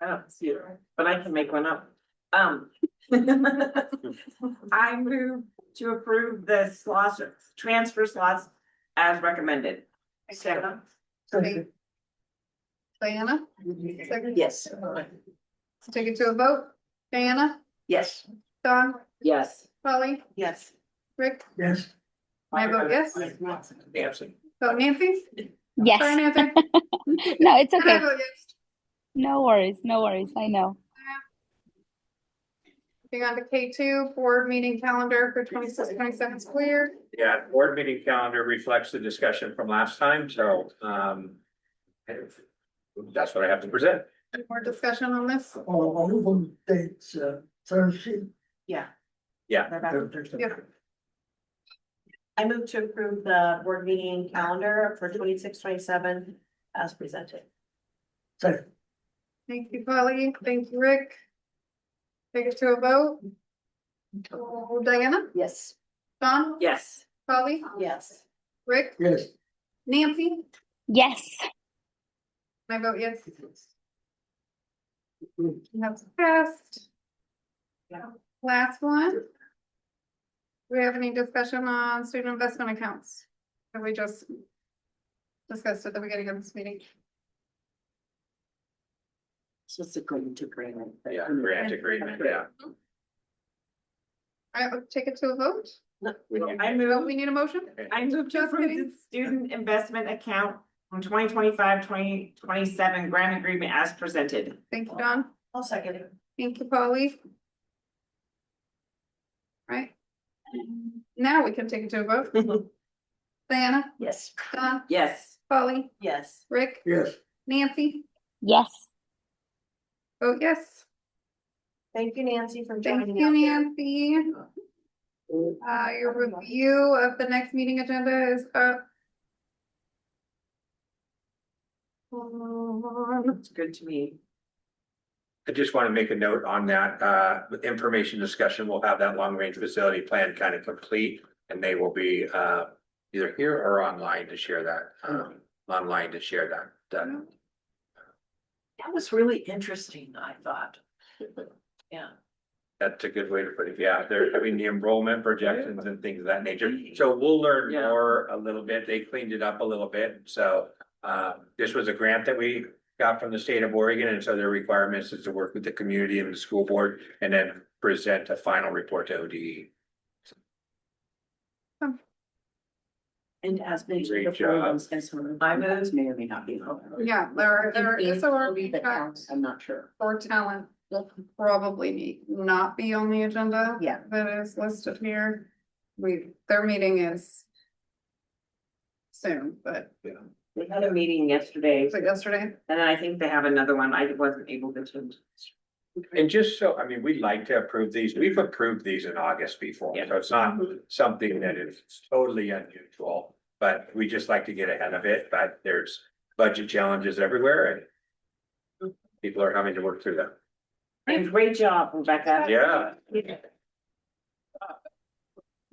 I don't see it, but I can make one up. I move to approve the slots, transfer slots as recommended. Second. Diana? Second. Yes. Let's take it to a vote. Diana? Yes. Don? Yes. Polly? Yes. Rick? Yes. I vote yes. Nancy. So Nancy? Yes. Sorry, Nancy. No, it's And I okay. vote yes. No worries. No worries. I know. Moving on to K2, board meeting calendar for 26-27 school year. Yeah, board meeting calendar reflects the discussion from last time, so, that's what I have to present. Any more discussion on this? All of them dates, Thursday. Yeah. Yeah. Yeah. I move to approve the board meeting calendar for 26-27 as presented. Second. Thank you, Polly. Thank you, Rick. Take it to a vote. Oh, Diana? Yes. Don? Yes. Polly? Yes. Rick? Yes. Nancy? Yes. I vote yes. That's passed. Last one. Do we have any discussion on student investment accounts? Have we just discussed at the beginning of this meeting? So it's a grant agreement. Yeah, grant agreement, yeah. I will take it to a vote. I Oh, move, we need a motion? I move to Just approve kidding. the student investment account from 2025-2027 grant agreement as presented. Thank you, Don. I'll second it. Thank you, Polly. Right. Now we can take it to a vote. Diana? Yes. Don? Yes. Polly? Yes. Rick? Yes. Nancy? Yes. Vote yes. Thank you, Nancy, for Thank joining you, out there. Nancy. Your review of the next meeting agenda is up. It's good to me. I just want to make a note on that, with information discussion, we'll have that long range facility plan kind of complete. And they will be, either here or online to share that, done. That was really interesting, I thought. Yeah. That's a good way to put it. Yeah, I mean, the enrollment projections and things of that nature. So we'll learn more a little bit. They cleaned it up a little bit. So this was a grant that we got from the state of Oregon. And so their requirements is to work with the community and the school board and then present a final report to ODE. And as mentioned Great before, job. those I moves may or may not be. Yeah, there is a work I'm not sure. for talent will probably not be on the agenda. Yeah. That is listed here. Their meeting is soon, but They had a meeting yesterday, was it yesterday? and then I think they have another one. I wasn't able to attend. And just so, I mean, we'd like to approve these. We've approved these in August before, so it's not something that is totally unusual. But we just like to get ahead of it, but there's budget challenges everywhere and people are having to work through them. And great job, Rebecca. Yeah.